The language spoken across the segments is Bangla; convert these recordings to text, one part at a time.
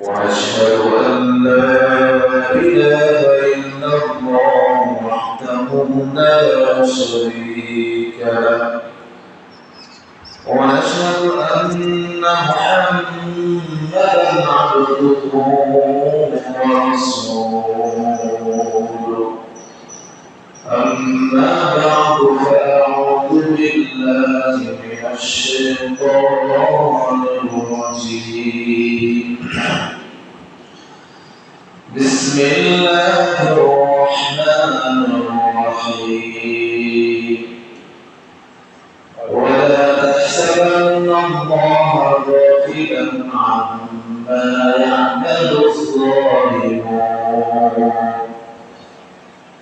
وأشهد أن لا إله إلا الله وحده لا شريك له ونشهد أن محمدا عبده ورسوله أما بعد فأعوذ بالله من الشيطان الرجيم بسم الله الرحمن الرحيم ولا تحسبن الله غافلا عما يعمل الظالمون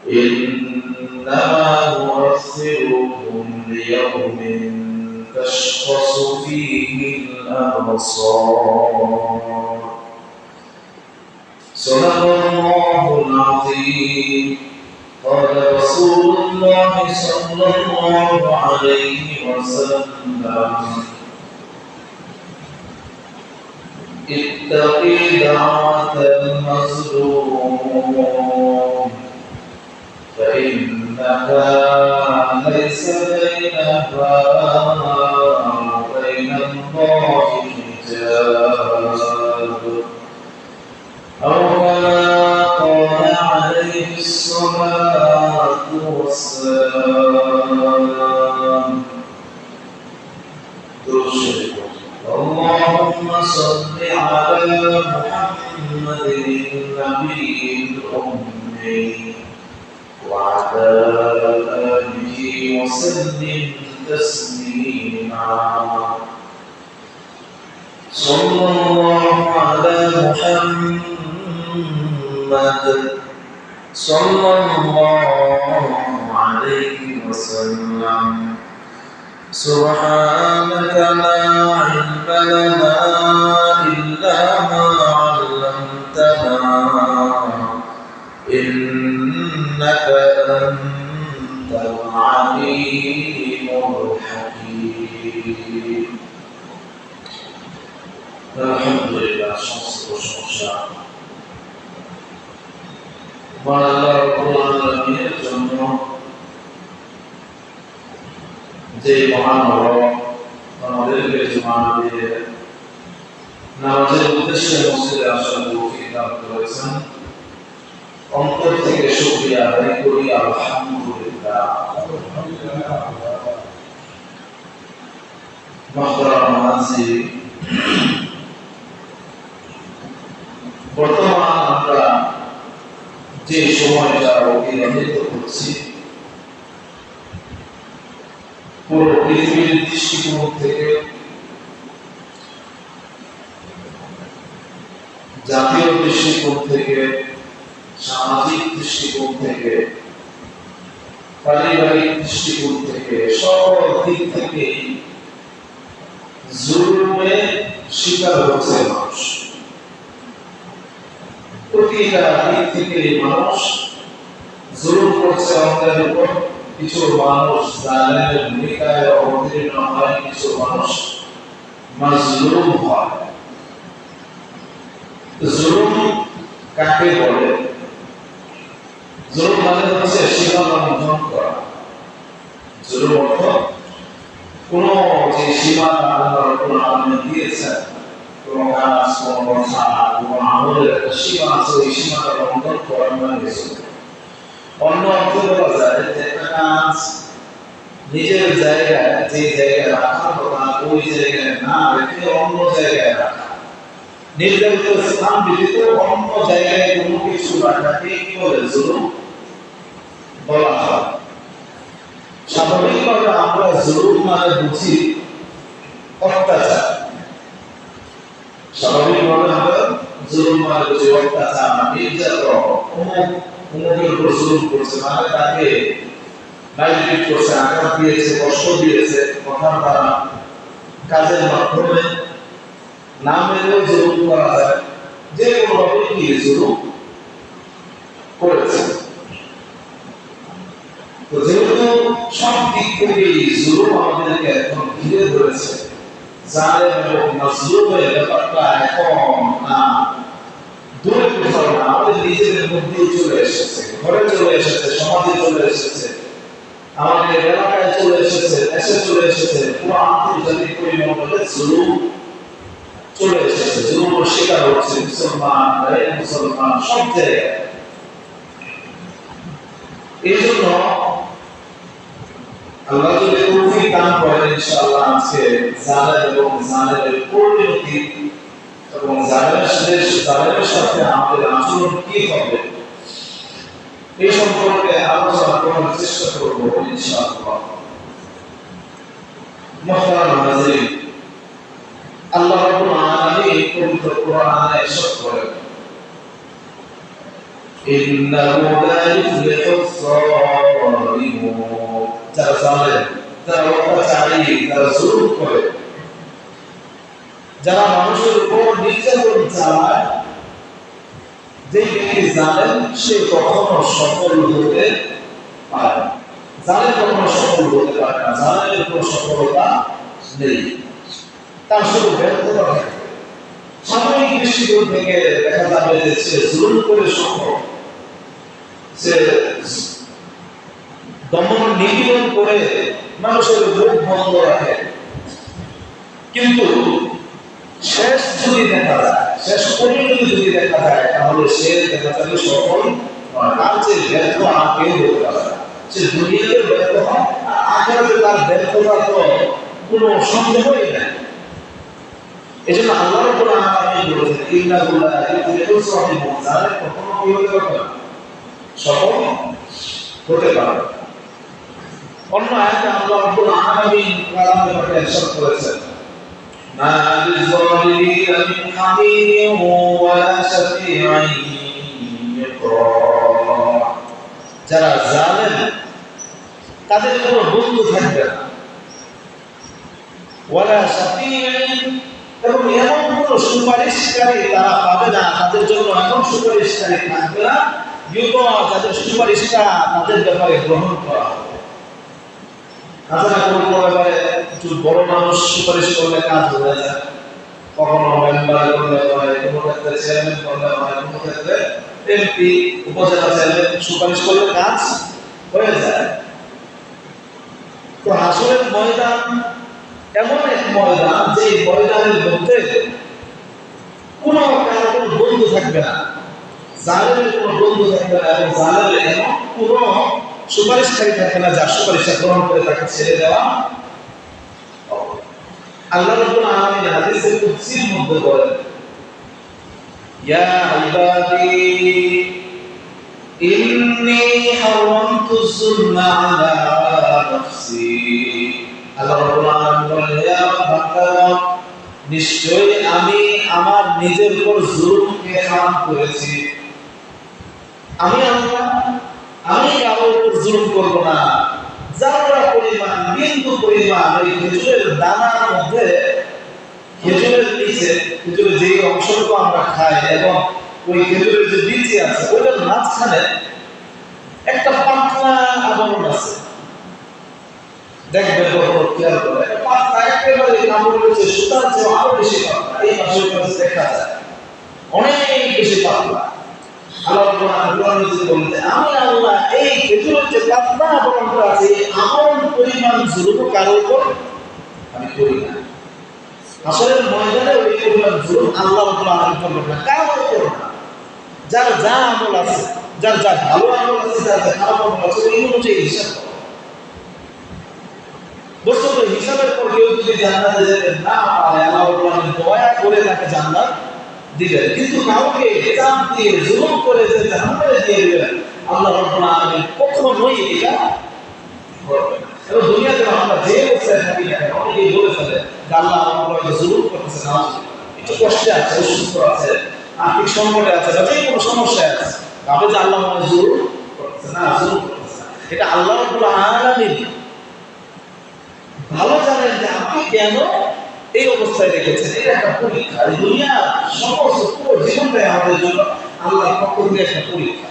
إنما نؤخرهم ليوم تشخص فيه الأبصار صدق الله العظيم قال رسول الله صلى الله عليه وسلم اتقي دعوة المظلوم فإنها ليس بينها وبين الله حجاب أو كما قال عليه الصلاة والسلام اللهم صل على محمد النبي الأمي وعلى آله وسلم تسليما صلى الله على محمد صلى الله عليه وسلم سبحانك لا علم لنا إلا ما علمتنا إنك أنت العليم الحكيم الحمد لله সমস্ত প্রশংসা আল্লাহ রাব্বুল আলামিনের জন্য যে মহান রব আমাদেরকে জুমা দিয়ে নামাজের উদ্দেশ্যে মসজিদে আসার তৌফিক দান করেছেন অন্তর থেকে শুকরিয়া আদায় করি আলহামদুলিল্লাহ মুহতারাম হাজির বর্তমান আমরা যে সময়টা অতিবাহিত করছি পুরো পৃথিবীর দৃষ্টিকোণ থেকে জাতীয় দৃষ্টিকোণ থেকে সামাজিক দৃষ্টিকোণ থেকে পারিবারিক দৃষ্টিকোণ থেকে সকল দিক থেকে জুলুমের শিকার হচ্ছে মানুষ প্রতিটা দিক থেকে মানুষ জুলুম করছে আমাদের উপর কিছু মানুষ জালেমের ভূমিকায় অবতীর্ণ হয় কিছু মানুষ মাজলুম হয় জুলুম কাকে বলে জুলুম মানে হচ্ছে সীমা লঙ্ঘন করা জুলুম অর্থ কোন যে সীমা আল্লাহ রাব্বুল আলামিন দিয়েছেন কোন কাজ কোন কথা কোন আমলের একটা সীমা আছে ওই সীমাটা লঙ্ঘন করা মানে জুলুম অন্য অর্থে বলা যায় যে একটা কাজ নিজের জায়গায় যে জায়গায় রাখার কথা ওই জায়গায় না রেখে অন্য জায়গায় রাখা নির্ধারিত স্থান ব্যতীত অন্য জায়গায় কোনো কিছু রাখাকে কি বলে জুলুম বলা হয় স্বাভাবিকভাবে আমরা জুলুম মানে বুঝি অত্যাচার স্বাভাবিকভাবে আমরা জুলুম মানে বুঝি অত্যাচার নির্যাতন অমুকের উপর জুলুম করছে মানে তাকে মাইলপিট করছে আঘাত দিয়েছে কষ্ট দিয়েছে কথার দ্বারা কাজের মাধ্যমে না মেনেও জুলুম করা যায় যে কোনোভাবে কি জুলুম করেছে তো যেহেতু সব দিক থেকে জুলুম আমাদেরকে এখন ঘিরে ধরেছে জালেম এবং মাজলুমের ব্যাপারটা এখন মধ্যেই চলে এসেছে, ঘরে চলে এসেছে, সমাজে চলে এসেছে, আমাদের এলাকায় চলে এসেছে, দেশে চলে এসেছে, পুরো আন্তর্জাতিক পরিমণ্ডলে জুলুম চলে এসেছে, জুলুমের শিকার হচ্ছে মুসলমান, মুসলমান সব জায়গায়। এই জন্য আল্লাহ যদি তৌফিক দান করেন, ইনশাআল্লাহ আজকে জালেম এবং জালেমের পরিণতি এবং জালেমের সাথে আমাদের আচরণ কি হবে এই সম্পর্কে আলোচনা করার চেষ্টা করব ইনশাআল্লাহ। মুহতারাম হাজিরিন, আল্লাহ রাব্বুল আলামিন পবিত্র কোরআনে ইরশাদ করেন, ইন্নাহু লা ইফলিহুস যালিমুন, যারা জালেম, যারা অত্যাচারী, যারা জুলুম করে, যারা মানুষের উপর নির্যাতন চালায়, যে ব্যক্তি জালেম সে কখনো সফল হতে পারে না। জালেম কখনো সফল হতে পারে না, জালেমের কোনো সফলতা নেই, তার শুধু ব্যর্থতা থাকে। সাময়িক দৃষ্টিকোণ থেকে দেখা যাবে যে সে জুলুম করে সফল, সে দমন নিপীড়ন করে মানুষের মুখ বন্ধ রাখে, কিন্তু শেষ যদি দেখা যায়, শেষ পরিণতি যদি দেখা যায়, তাহলে সে দেখা যাবে সফল নয়। আর যে ব্যর্থ আর কেউ হতে পারে না, সে দুনিয়াতে ব্যর্থ হয়, আখিরাতে তার ব্যর্থতা তো কোনো সন্দেহই নাই। এই জন্য আল্লাহ রাব্বুল আলামিন বলেছেন, ইন্নাহু লা ইফলিহুস যালিমুন, জালেম কখনো কি হতে পারে না, সফল হতে পারে না। অন্য আয়াতে আল্লাহ রাব্বুল আলামিন কালামে পাকে ইরশাদ করেছেন, মা লিয-যালিমিনা মিন হামীমিন ওয়ালা শাফীঈন ইউতাআ, যারা জালেম তাদের কোনো বন্ধু থাকবে না, ওয়ালা শাফীঈন, এবং এমন কোনো সুপারিশকারী তারা পাবে না, তাদের জন্য এমন সুপারিশকারী থাকবে না ইউতাআ, যাদের সুপারিশটা তাদের ব্যাপারে গ্রহণ করা হবে। তাছাড়া কোনো ব্যাপারে কিছু বড় মানুষ সুপারিশ করলে কাজ হয়ে যায়, কখনো মেম্বার করলে হয়, কোনো ক্ষেত্রে চেয়ারম্যান করলে হয়, কোনো ক্ষেত্রে এমপি, উপজেলা চেয়ারম্যান সুপারিশ করলে কাজ হয়ে যায়। তো হাসরের ময়দান এমন এক ময়দান, যে ময়দানের মধ্যে কোনো কারো কোনো বন্ধু থাকবে না, জালেমের কোনো বন্ধু থাকবে না, এবং জালেমের এমন কোনো সুপারিশকারী থাকে না যার সুপারিশটা গ্রহণ করে তাকে ছেড়ে দেওয়া। আল্লাহ রাব্বুল আলামিন হাদিসে কুদসির মধ্যে বলেন, ইয়া ইবাদি ইন্নী হারামতুজ যুলমা আলা নাফসি, আল্লাহ রাব্বুল আলামিন বলেন, ইয়া বান্দারা, নিশ্চয়ই আমি আমার নিজের উপর জুলুমকে হারাম করেছি। আমি আল্লাহ, আমি কারোর উপর জুলুম করব না। যারা পরিমাণ, বিন্দু পরিমাণ ওই খেজুরের দানার মধ্যে, খেজুরের নিচে, খেজুরের যে অংশটুকু আমরা খাই এবং ওই খেজুরের যে বীজ আছে ওটার মাঝখানে একটা পাতলা আবরণ আছে, দেখবেন খেয়াল করে, পাতলা একেবারে কাপড় রয়েছে, সুতার চেয়ে আরো বেশি পাতলা, এই পাশের কাছে দেখা যায় অনেক বেশি পাতলা। আল্লাহ বলতে, আমি আল্লাহ এই খেজুরের যে পাতলা আবরণটা আছে, এই আবরণ পরিমাণ জুলুম কারোর উপর আমি করি না। হাসরের ময়দানে ওই পরিমাণ জুলুম আল্লাহ রাব্বুল আলামিন করবেন না, কারোর উপর না। যার যা আমল আছে, যার যা ভালো আমল আছে, যার যা খারাপ আমল আছে, এই অনুযায়ী হিসাব করো। বস্তুত হিসাবের পর কেউ যদি জান্নাতে যেতে না পারে, আল্লাহ রাব্বুল আলামিন দয়া করে তাকে জান্নাত দিবেন, কিন্তু কাউকে চাপ দিয়ে জুলুম করে যে জাহান্নামে দিয়ে দিবেন, আল্লাহ রাব্বুল আলামিন কখনোই এটা করবেন না। এবং দুনিয়াতে আমরা যে অবস্থায় থাকি না কেন, অনেকেই বলে ফেলে যে আল্লাহ আমার উপর জুলুম করতেছে, না একটু কষ্টে আছে, অসুস্থ আছে, আর্থিক সংকটে আছে, বা যে কোনো সমস্যায় আছে, ভাবে যে আল্লাহ আমার জুলুম করতেছে, না জুলুম করতেছে না। এটা আল্লাহ রাব্বুল আলামিন ভালো জানেন যে আপনি কেন এই অবস্থায় রেখেছেন। এটা একটা পরীক্ষা, এই দুনিয়া সমস্ত পুরো জীবনটাই আমাদের জন্য আল্লাহর পক্ষ থেকে একটা পরীক্ষা।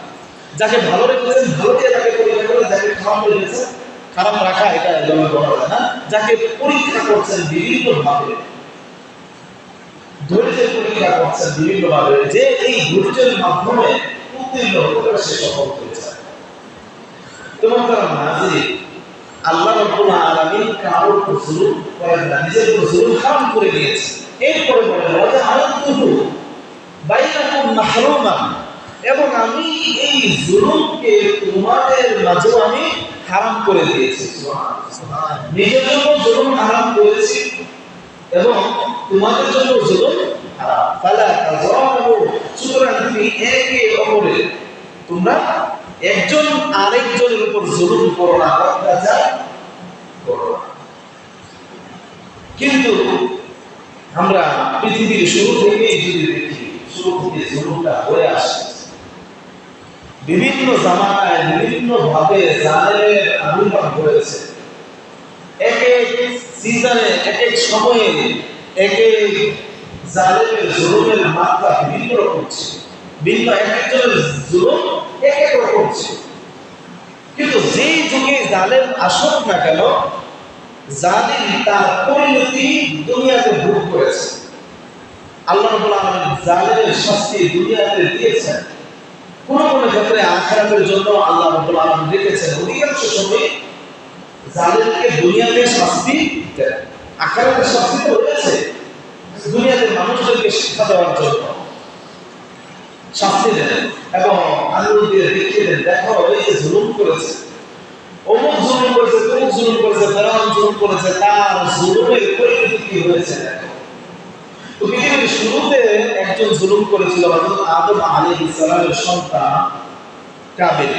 যাকে ভালো রেখেছেন ভালো দিয়ে তাকে পরীক্ষা করে, যাকে খারাপ রেখেছেন খারাপ রাখা, এটা একদম বলা যায় না। যাকে পরীক্ষা করছেন বিভিন্ন ভাবে, ধৈর্যের পরীক্ষা করছেন বিভিন্ন ভাবে, যে এই ধৈর্যের মাধ্যমে উত্তীর্ণ হতে পারে সে সফল হয়েছে। তোমার তারা নাজির আল্লাহ রাব্বুল আলামিন কারোর উপর জুলুম করেন না, নিজের উপর জুলুম হারাম করে দিয়েছে। এরপরে বলেন ওয়া আনতুহু বাইনাকুম মাহরুমান, এবং আমি এই জুলুমকে তোমাদের মাঝে আমি হারাম করে দিয়েছি। সুবহানাল্লাহ, নিজের জন্য জুলুম হারাম করেছি এবং তোমাদের জন্য জুলুম হারাম। ফালা তাযালামু, সুতরাং তুমি একে অপরের তোমরা একজন আরেকজনের উপর জুলুম করো না, অত্যাচার করো না। কিন্তু আমরা পৃথিবীর শুরু থেকেই যদি দেখি, শুরু থেকে জুলুমটা হয়ে আসে। বিভিন্ন জামানায় বিভিন্ন ভাবে জালেমের আবির্ভাব হয়েছে। এক এক সিজনে এক এক সময়ে এক এক জালেমের জুলুমের মাত্রা বিভিন্ন রকম ছিল। ভিন্ন এক একজনের জুলুম এক এক রকম ছিল। কিন্তু যেই যুগে জালেম আসুক না কেন, জালিম তার পরিণতি দুনিয়াতে ভোগ করেছে। আল্লাহ রাব্বুল আলামিন জালিমের শাস্তি দুনিয়াতে দিয়েছেন। কোন কোন ক্ষেত্রে আখিরাতের জন্য আল্লাহ রাব্বুল আলামিন রেখেছেন। অধিকাংশ সময় জালিমকে দুনিয়াতে শাস্তি দেন, আখিরাতের শাস্তি তো রয়েছে, দুনিয়াতে মানুষদেরকে শিক্ষা দেওয়ার জন্য শাস্তি দেন এবং আল্লাহ দিয়ে দেখিয়ে দেন, দেখো এই যে জুলুম করেছে, অমুক জুলুম করেছে, তমুক জুলুম করেছে, ফেরাউন জুলুম করেছে, তার জুলুমের পরিণতি কি হয়েছে দেখো। তো পৃথিবীর শুরুতে একজন জুলুম করেছিল, হযরত আদম আলাইহিস সালামের সন্তান কাবিল।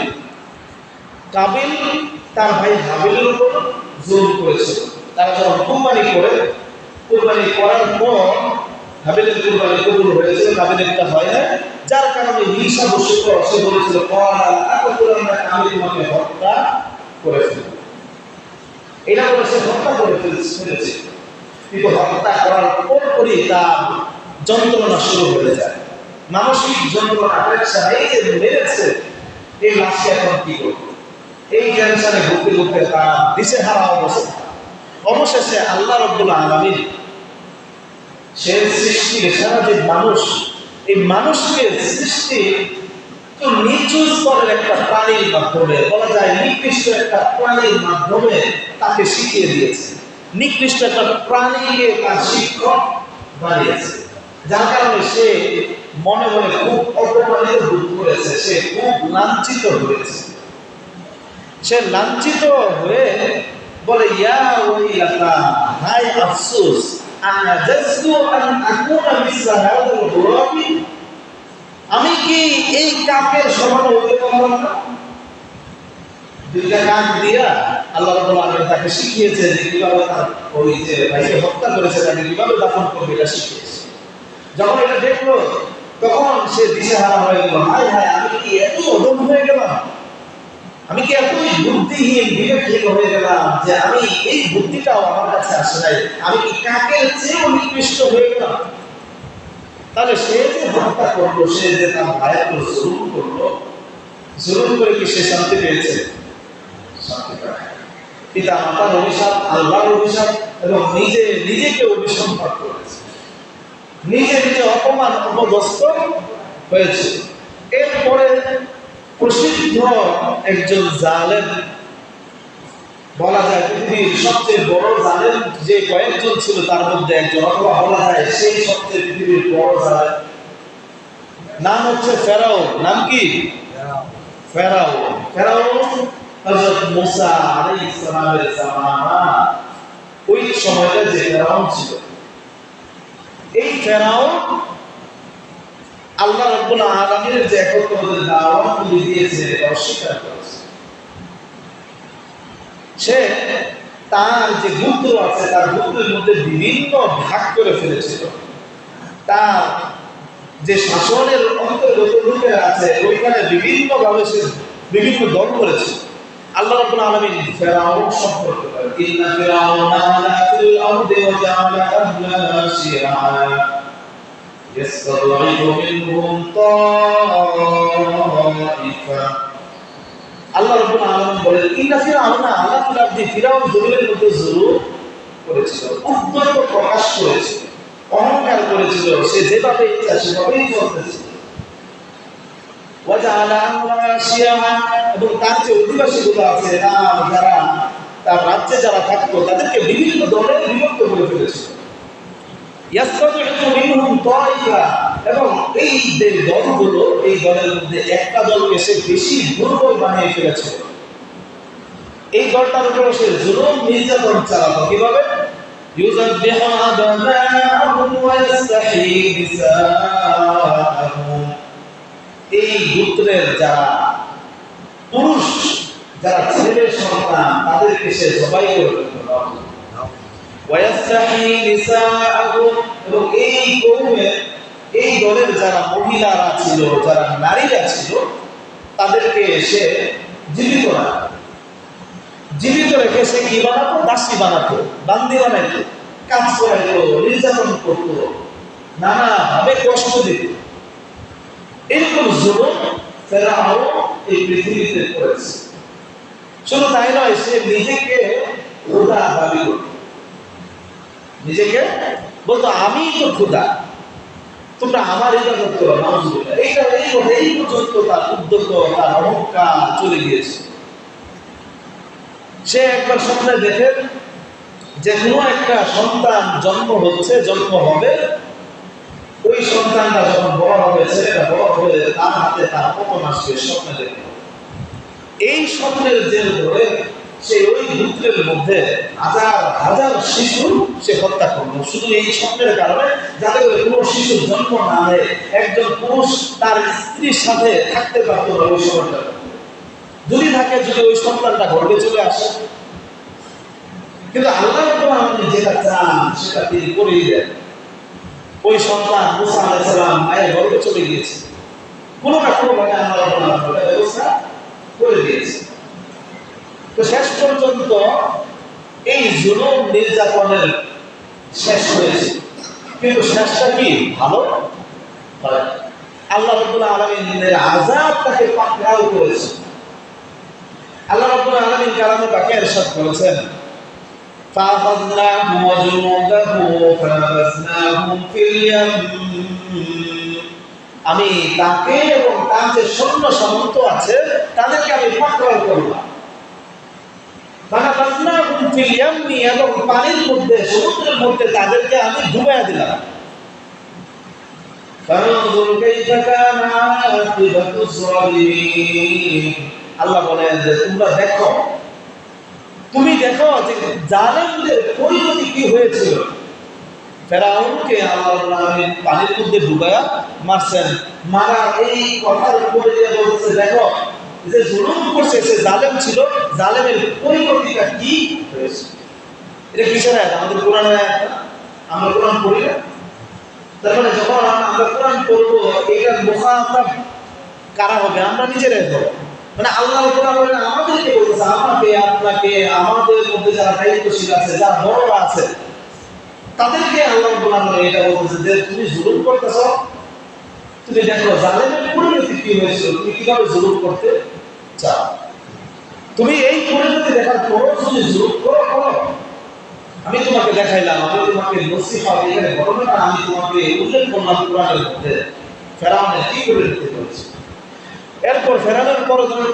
কাবিল তার ভাই হাবিলের উপর জুলুম করেছিল। তারা যখন কুরবানি করার পর হাবিলের কুরবানি কবুল হয়েছিল, কাবিলেরটা হয় না, যার কারণে হিংসা বশত সে বলেছিল আমি তোমাকে হত্যা করে ফেলব। এটা বলে সে হত্যা করে ফেলেছে। কিন্তু হত্যা করার পরপরই তার যন্ত্রণা শুরু হয়ে যায়, মানসিক যন্ত্রণা, প্রেশার। এই যে মেরেছে, এই লাশকে এখন কি করবে, এই টেনশনে ঘুরতে ঘুরতে তার দিশেহারা অবস্থা। অবশেষে আল্লাহ রাব্বুল আলামিন সে সৃষ্টি সারা যে মানুষ, এই মানুষকে সৃষ্টি তো নিচু স্তরের একটা প্রাণীর মাধ্যমে, বলা যায় নিকৃষ্ট একটা প্রাণীর মাধ্যমে তাকে শিখিয়ে দিয়েছে। নিকৃষ্ট একটা প্রাণীকে তার শিক্ষক বানিয়েছে, যার কারণে সে মনে মনে খুব অপমানিত বোধ করেছে, সে খুব লাঞ্ছিত হয়েছে। সে লাঞ্ছিত হয়ে বলে, ইয়া ওয়াইলাতা, হায় আফসোস, আজাজতু আন আকুনা মিসলা হাযাল গুরাবি, আমি কি এই কাকের সমান হতে পারলাম না। দুইটা কাক দিয়া আল্লাহ রাব্বুল আলামিন তাকে শিখিয়েছে যে কিভাবে তার ওই যে ভাইকে হত্যা করেছে তাকে কিভাবে দাফন করবে, এটা শিখিয়েছে। যখন এটা দেখলো তখন সে দিশেহারা হয়ে গেল, হায় হায়, আমি কি এত অদম্য হয়ে গেলাম, আমি কি এতই বুদ্ধিহীন বিবেকহীন হয়ে গেলাম যে আমি এই বুদ্ধিটাও আমার কাছে আসে নাই, আমি কি কাকের চেয়েও নিকৃষ্ট হয়ে গেলাম। তাহলে সে যে হত্যা করলো, সে যে তার ভাইয়ের উপর জুলুম করলো, জুলুম করে কি সে শান্তি পেয়েছে? শান্তি পায়। পিতা মাতার অভিশাপ, আল্লাহর অভিশাপ এবং নিজেকে অভিসম্পাদ করেছে, নিজে অপমান অপদস্থ হয়েছে। এরপরে প্রসিদ্ধ একজন জালেম, বলা যায় পৃথিবীর সবচেয়ে বড় জালেম যে কয়েকজন ছিল তার মধ্যে একজন, অথবা বলা যায় সেই সবচেয়ে পৃথিবীর বড় জালেম, নাম হচ্ছে ফেরাউন। নাম কি? ফেরাউন। ফেরাউন হযরত মুসা আলাইহিস সালামের জামানা, ওই সময়টা যে ফেরাউন ছিল, এই ফেরাউন আল্লাহ রাব্বুল আলামিনের যে একত্ববাদের দাওয়াত দিয়েছে এটা অস্বীকার করেছে। সে তার যে গোত্র আছে, তার গোত্রের মধ্যে বিভিন্ন ভাগ করে ফেলেছিল। তার যে শাসনের অন্তর্গত লোকেরা আছে ওইখানে বিভিন্ন ভাবে সে বিভিন্ন দল করেছে। আল্লাহ রাব্বুল আলামিন ফেরাউন সম্পর্কে বলেন, ইন্না ফিরাউনা আলা ফিল আরদি ওয়া জাআলা আহলাহা শিয়া ইয়াসতাদঈফু মিনহুম তাঈফা। আল্লাহ রাব্বুল আলামিন বলেন, ইন্না ফিরাউনা আলা ফিল আরদি, ফিরাউন জমিনের মধ্যে জুলুম করেছিল, উদ্ধত প্রকাশ করেছিল, অহংকার করেছিল, সে যেভাবে ইচ্ছা সেভাবেই চলতেছিল। ওয়াজআলা আহলাহা শিয়াআ, এবং তার যে অধিবাসীগুলো আছে যারা তার রাজ্যে যারা থাকতো তাদেরকে বিভিন্ন দলে বিভক্ত করে ফেলেছিল। ইয়াস্তাদিউ মিনহুম তাইফা, এবং এই যে দলগুলো, এই দলের মধ্যে একটা দলকে সে বেশি দুর্বল বানিয়ে ফেলেছিল। এই দলটার উপরে সে জুলুম নির্যাতন চালাতো। কিভাবে? ইউযাব্বিহু আবনাআহুম ওয়া ইস্তাহয়ী নিসাআহুম, এই গোত্রের যারা পুরুষ, যারা ছেলে সন্তান, তাদেরকে সে জবাই করে ফেলতো। ওয়া ইস্তাহয়ী নিসাআহুম, এবং এই কওমে, এই দলের যারা মহিলারা ছিল, যারা নারীরা ছিল, তাদেরকে সে জীবিত রেখে সে কি বানাতো? দাসী বানাতো, বান্দি বানাইতো, কাজ করাইতো, নির্যাতন করতো, নানাভাবে কষ্ট দিত। এরকম জুলুম ফেরাউন এই পৃথিবীতে করেছে। শুধু তাই নয়, সে নিজেকে খোদা দাবি করত। নিজেকে বলতো আমি তো খোদা, তোমরা আমার ইবাদত করো। নাউজুবিল্লাহ। এই পর্যন্ত তার উদ্যত, তার অহংকার চলে গিয়েছে। সে একবার স্বপ্নে দেখে যে কোনো একটা সন্তান জন্ম হবে, ওই সন্তানটা যখন বড় হবে, ছেলেটা বড় হবে, তার হাতে তার পতন আসবে স্বপ্নে দেখে। এই স্বপ্নের জেল ধরে সে ওই গোত্রের মধ্যে হাজার হাজার শিশু সে হত্যা করলো, শুধু এই স্বপ্নের কারণে, যাতে করে কোনো শিশুর জন্ম না হয়, একজন পুরুষ তার স্ত্রীর সাথে থাকতে পারতো না ওই সময়টা। যদি ওই সন্তানটা গর্ভে চলে আসে। কিন্তু আল্লাহ যেটা চান সেটা তিনি করেই দেন। ওই সন্তান মুসা আলাইহিস সালাম মায়ের গর্ভে চলে গিয়েছে, কোনো না কোনো ভাবে আল্লাহ ব্যবস্থা করে দিয়েছে। তো শেষ পর্যন্ত এই জুলুম নির্যাতনের শেষ হয়েছে, কিন্তু শেষটা কি ভালো? আল্লাহ রাব্বুল আলামিনের আযাব তাকে পাকড়াও করেছে। আল্লাহ রাব্বুল আলামিন কালামে পাকে ইরশাদ করেছেন, ফাআখাযনাহু ওয়া জুনুদাহু ফানাবাযনাহুম ফিল ইয়াম, আমি তাকে এবং তার যে সৈন্য সামন্ত আছে তাদেরকে আমি পাকড়াও করলাম। ফানাবাযনাহুম ফিল ইয়াম, এবং পানির মধ্যে, সমুদ্রের মধ্যে তাদেরকে আমি ডুবাইয়া দিলাম। ফানজুর কাইফা কানা আকিবাতুজ যালিমিন, আল্লাহ বলেন যে তুমি দেখো যে জালেমদের পরিণতি কি হয়েছিল। ফেরাউনকে আল্লাহ পানির মধ্যে ডুবাইয়া মারছেন। মারার এই কথার উপরে দিয়ে বলছে, দেখো যে জুলুম করছে, সে জালেম ছিল, জালেমের পরিণতিটা কি হয়েছে। এটা কিসের আয়াত? আমাদের কোরআনের আয়াত। আমরা কোরআন পড়ি না, তার মানে যখন আমরা কোরআন পড়বো, এটার মুখাতাব কারা হবে? আমরা নিজেরাই হবো। মানে আল্লাহ আমাদেরকে বলতেছে, আমাকে, আপনাকে, আমাদের মধ্যে যারা দায়িত্বশীল আছে, যারা বড়রা আছে, তাদেরকে আল্লাহ এটা বলতেছে যে তুমি জুলুম করতেছ, তুমি দেখো জালেমের পরিণতি কি হয়েছিল, তুমি কিভাবে জুলুম করতে চাও। তুমি এই পরিণতি দেখার পরও যদি জুলুম করো, আমি তোমাকে দেখাইলাম, আমি তোমাকে নসিহত, এখানে ঘটনাটা আমি তোমাকে উল্লেখ করলাম কোরআনের মধ্যে, ফেরাউনের কি পরিণতি করেছে। এরপর ফেরাউনের পরজনের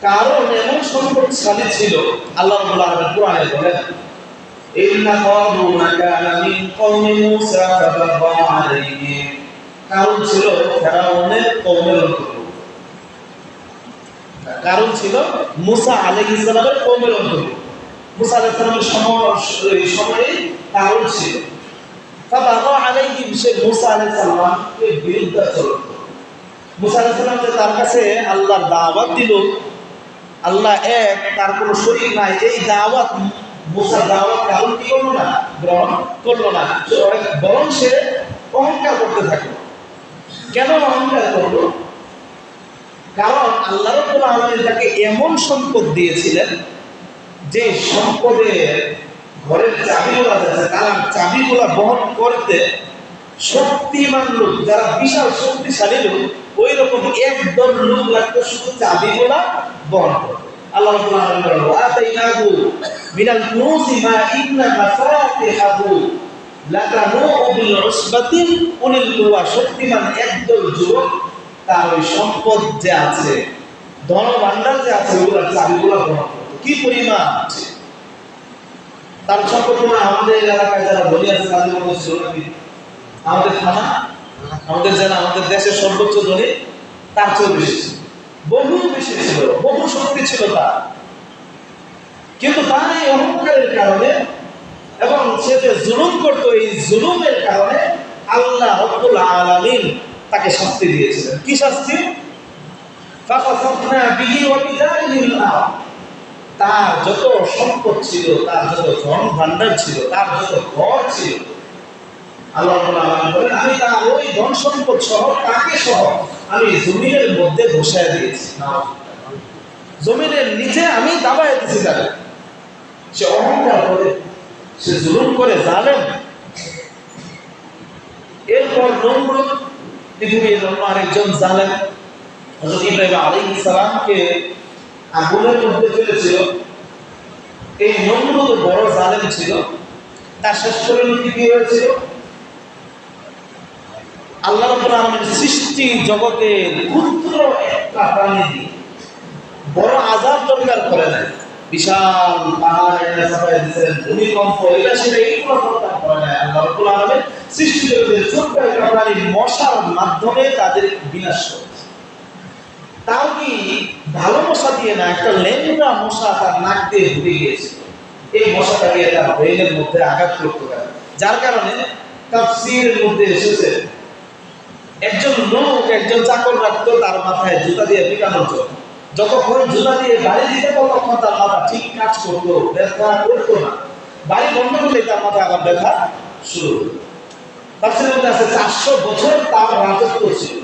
কারণ এমন সম্পদশালী ছিল, আল্লাহ রাব্বুল আলামিন কোরআনে বলেন, ইন্না কারুনা কানা মিন কওমি মূসা ফাবাগা আলাইহিম, কারণ ছিল ফেরাউনের কওমের অন্তর্ভুক্ত, কারণ ছিল মূসা আলাইহিস সালামের কওমের অন্তর্ভুক্ত। মূসা আলাইহিস সালামের সময়ে কারণ ছিল, ফাবাগা আলাইহিম, সে মূসা আলাইহিস সালামের বিরুদ্ধাচরণ। মূসা আলাইহিস সালাম যে তার কাছে আল্লাহর দাওয়াত দিল, আল্লাহ এক, তার কোনো শরীক নাই, এই দাওয়াত মূসা দাওয়াত কারণ কি করলো না? গ্রহণ করলো না, বরং সে অহংকার করতে থাকলো। কেন অহংকার করলো? কারণ আল্লাহ রাব্বুল আলামিন তাকে এমন সম্পদ দিয়েছিলেন, যে সম্পদের ঘরের চাবিগুলো আছে, তার চাবিগুলো বহন করতে শক্তিমান লোক, যারা বিশাল শক্তিশালী লোক, ওই রকম একদল লোক লাগতো শুধু চাবিগুলা বহন করতে। আল্লাহ রাব্বুল আলামিন বলেন, আতাইনাহু মিনাল কুনুজি মা ইন্না মাফাতিহাহু লাতানু বিল উসবাতি উলিল কুওয়া, শক্তিমান একদল যুবক তার ওই সম্পদ যে আছে, ধন ভান্ডার যে আছে, ওগুলোর চাবিগুলো গ্রহণ করতো। কি পরিমাণ আছে তার সম্পদ! আমাদের এলাকায় যারা ধনী আছে তাদের মধ্যে ছিল নাকি? আমাদের থানা, আমাদের যারা আমাদের দেশের সর্বোচ্চ ধনী, তার চেয়েও বেশি ছিল, বহু বেশি ছিল, বহু শক্তি ছিল তার। কিন্তু তার এই অহংকারের কারণে এবং সে যে জুলুম করত, এই জুলুমের কারণে আল্লাহ রাব্বুল আলামিন তাকে শাস্তি দিয়েছিলেন। কি শাস্তি? ফাখাসাফনা বিহি ওয়া বিদারিহিল আরদ। তার যত সম্পদ ছিল, তার যত ধন ভান্ডার ছিল, তার যত ঘর ছিল, আল্লাহ রাব্বুল আলামিন বলেন আমি তার ওই ধন সম্পদ সহ তাকে সহ আমি জমিনের মধ্যে বসায় দিয়েছি। জমিনের নিচে আমি দাবায় দিয়েছি তাকে। সে অহংকার করে, সে জুলুম করে, জালেম। এরপর নমরুদ পৃথিবীর অন্য আরেকজন জালেম, হযরত ইব্রাহিম আলাইহিস সালামকে আগুনের মধ্যে ফেলেছিল। এই নমরুদ বড় জালেম ছিল। তার শেষ পরিণতি কি হয়েছিল? আল্লাহ রাব্বুল আলামিন সৃষ্টি জগতের ক্ষুদ্র একটা প্রাণী দিয়ে বড় আযাব দরকার করে নাই। বিশাল পাহাড় এনে চাপায় দিয়েছেন, ভূমিকম্প, এটা সেটা এইগুলো দরকার করে নাই। আল্লাহ রাব্বুল আলামিন সৃষ্টি জগতের ছোট্ট একটা প্রাণী মশার মাধ্যমে তাদের বিনাশ করেছে। তাও কি ভালো মশা দিয়ে না, একটা লেঙ্গা মশা তার নাক দিয়ে ঢুকে গিয়েছিল। এই মশাটা গিয়ে তার ব্রেনের মধ্যে আঘাত করতে পারে, যার কারণে তাফসীরের মধ্যে এসেছে একজন লোক একজন চাকর রাখতো তার মাথায় জুতা দিয়ে পিটানোর জন্য। যতক্ষণ জুতা দিয়ে বাড়ি দিতে ততক্ষণ তার মাথা ঠিক কাজ করতো, ব্যথা করতো না। বাড়ি বন্ধ করলে তার মাথায় আবার ব্যথা শুরু হতো। তাফসীরের মধ্যে আছে 400 বছর তার রাজত্ব ছিল।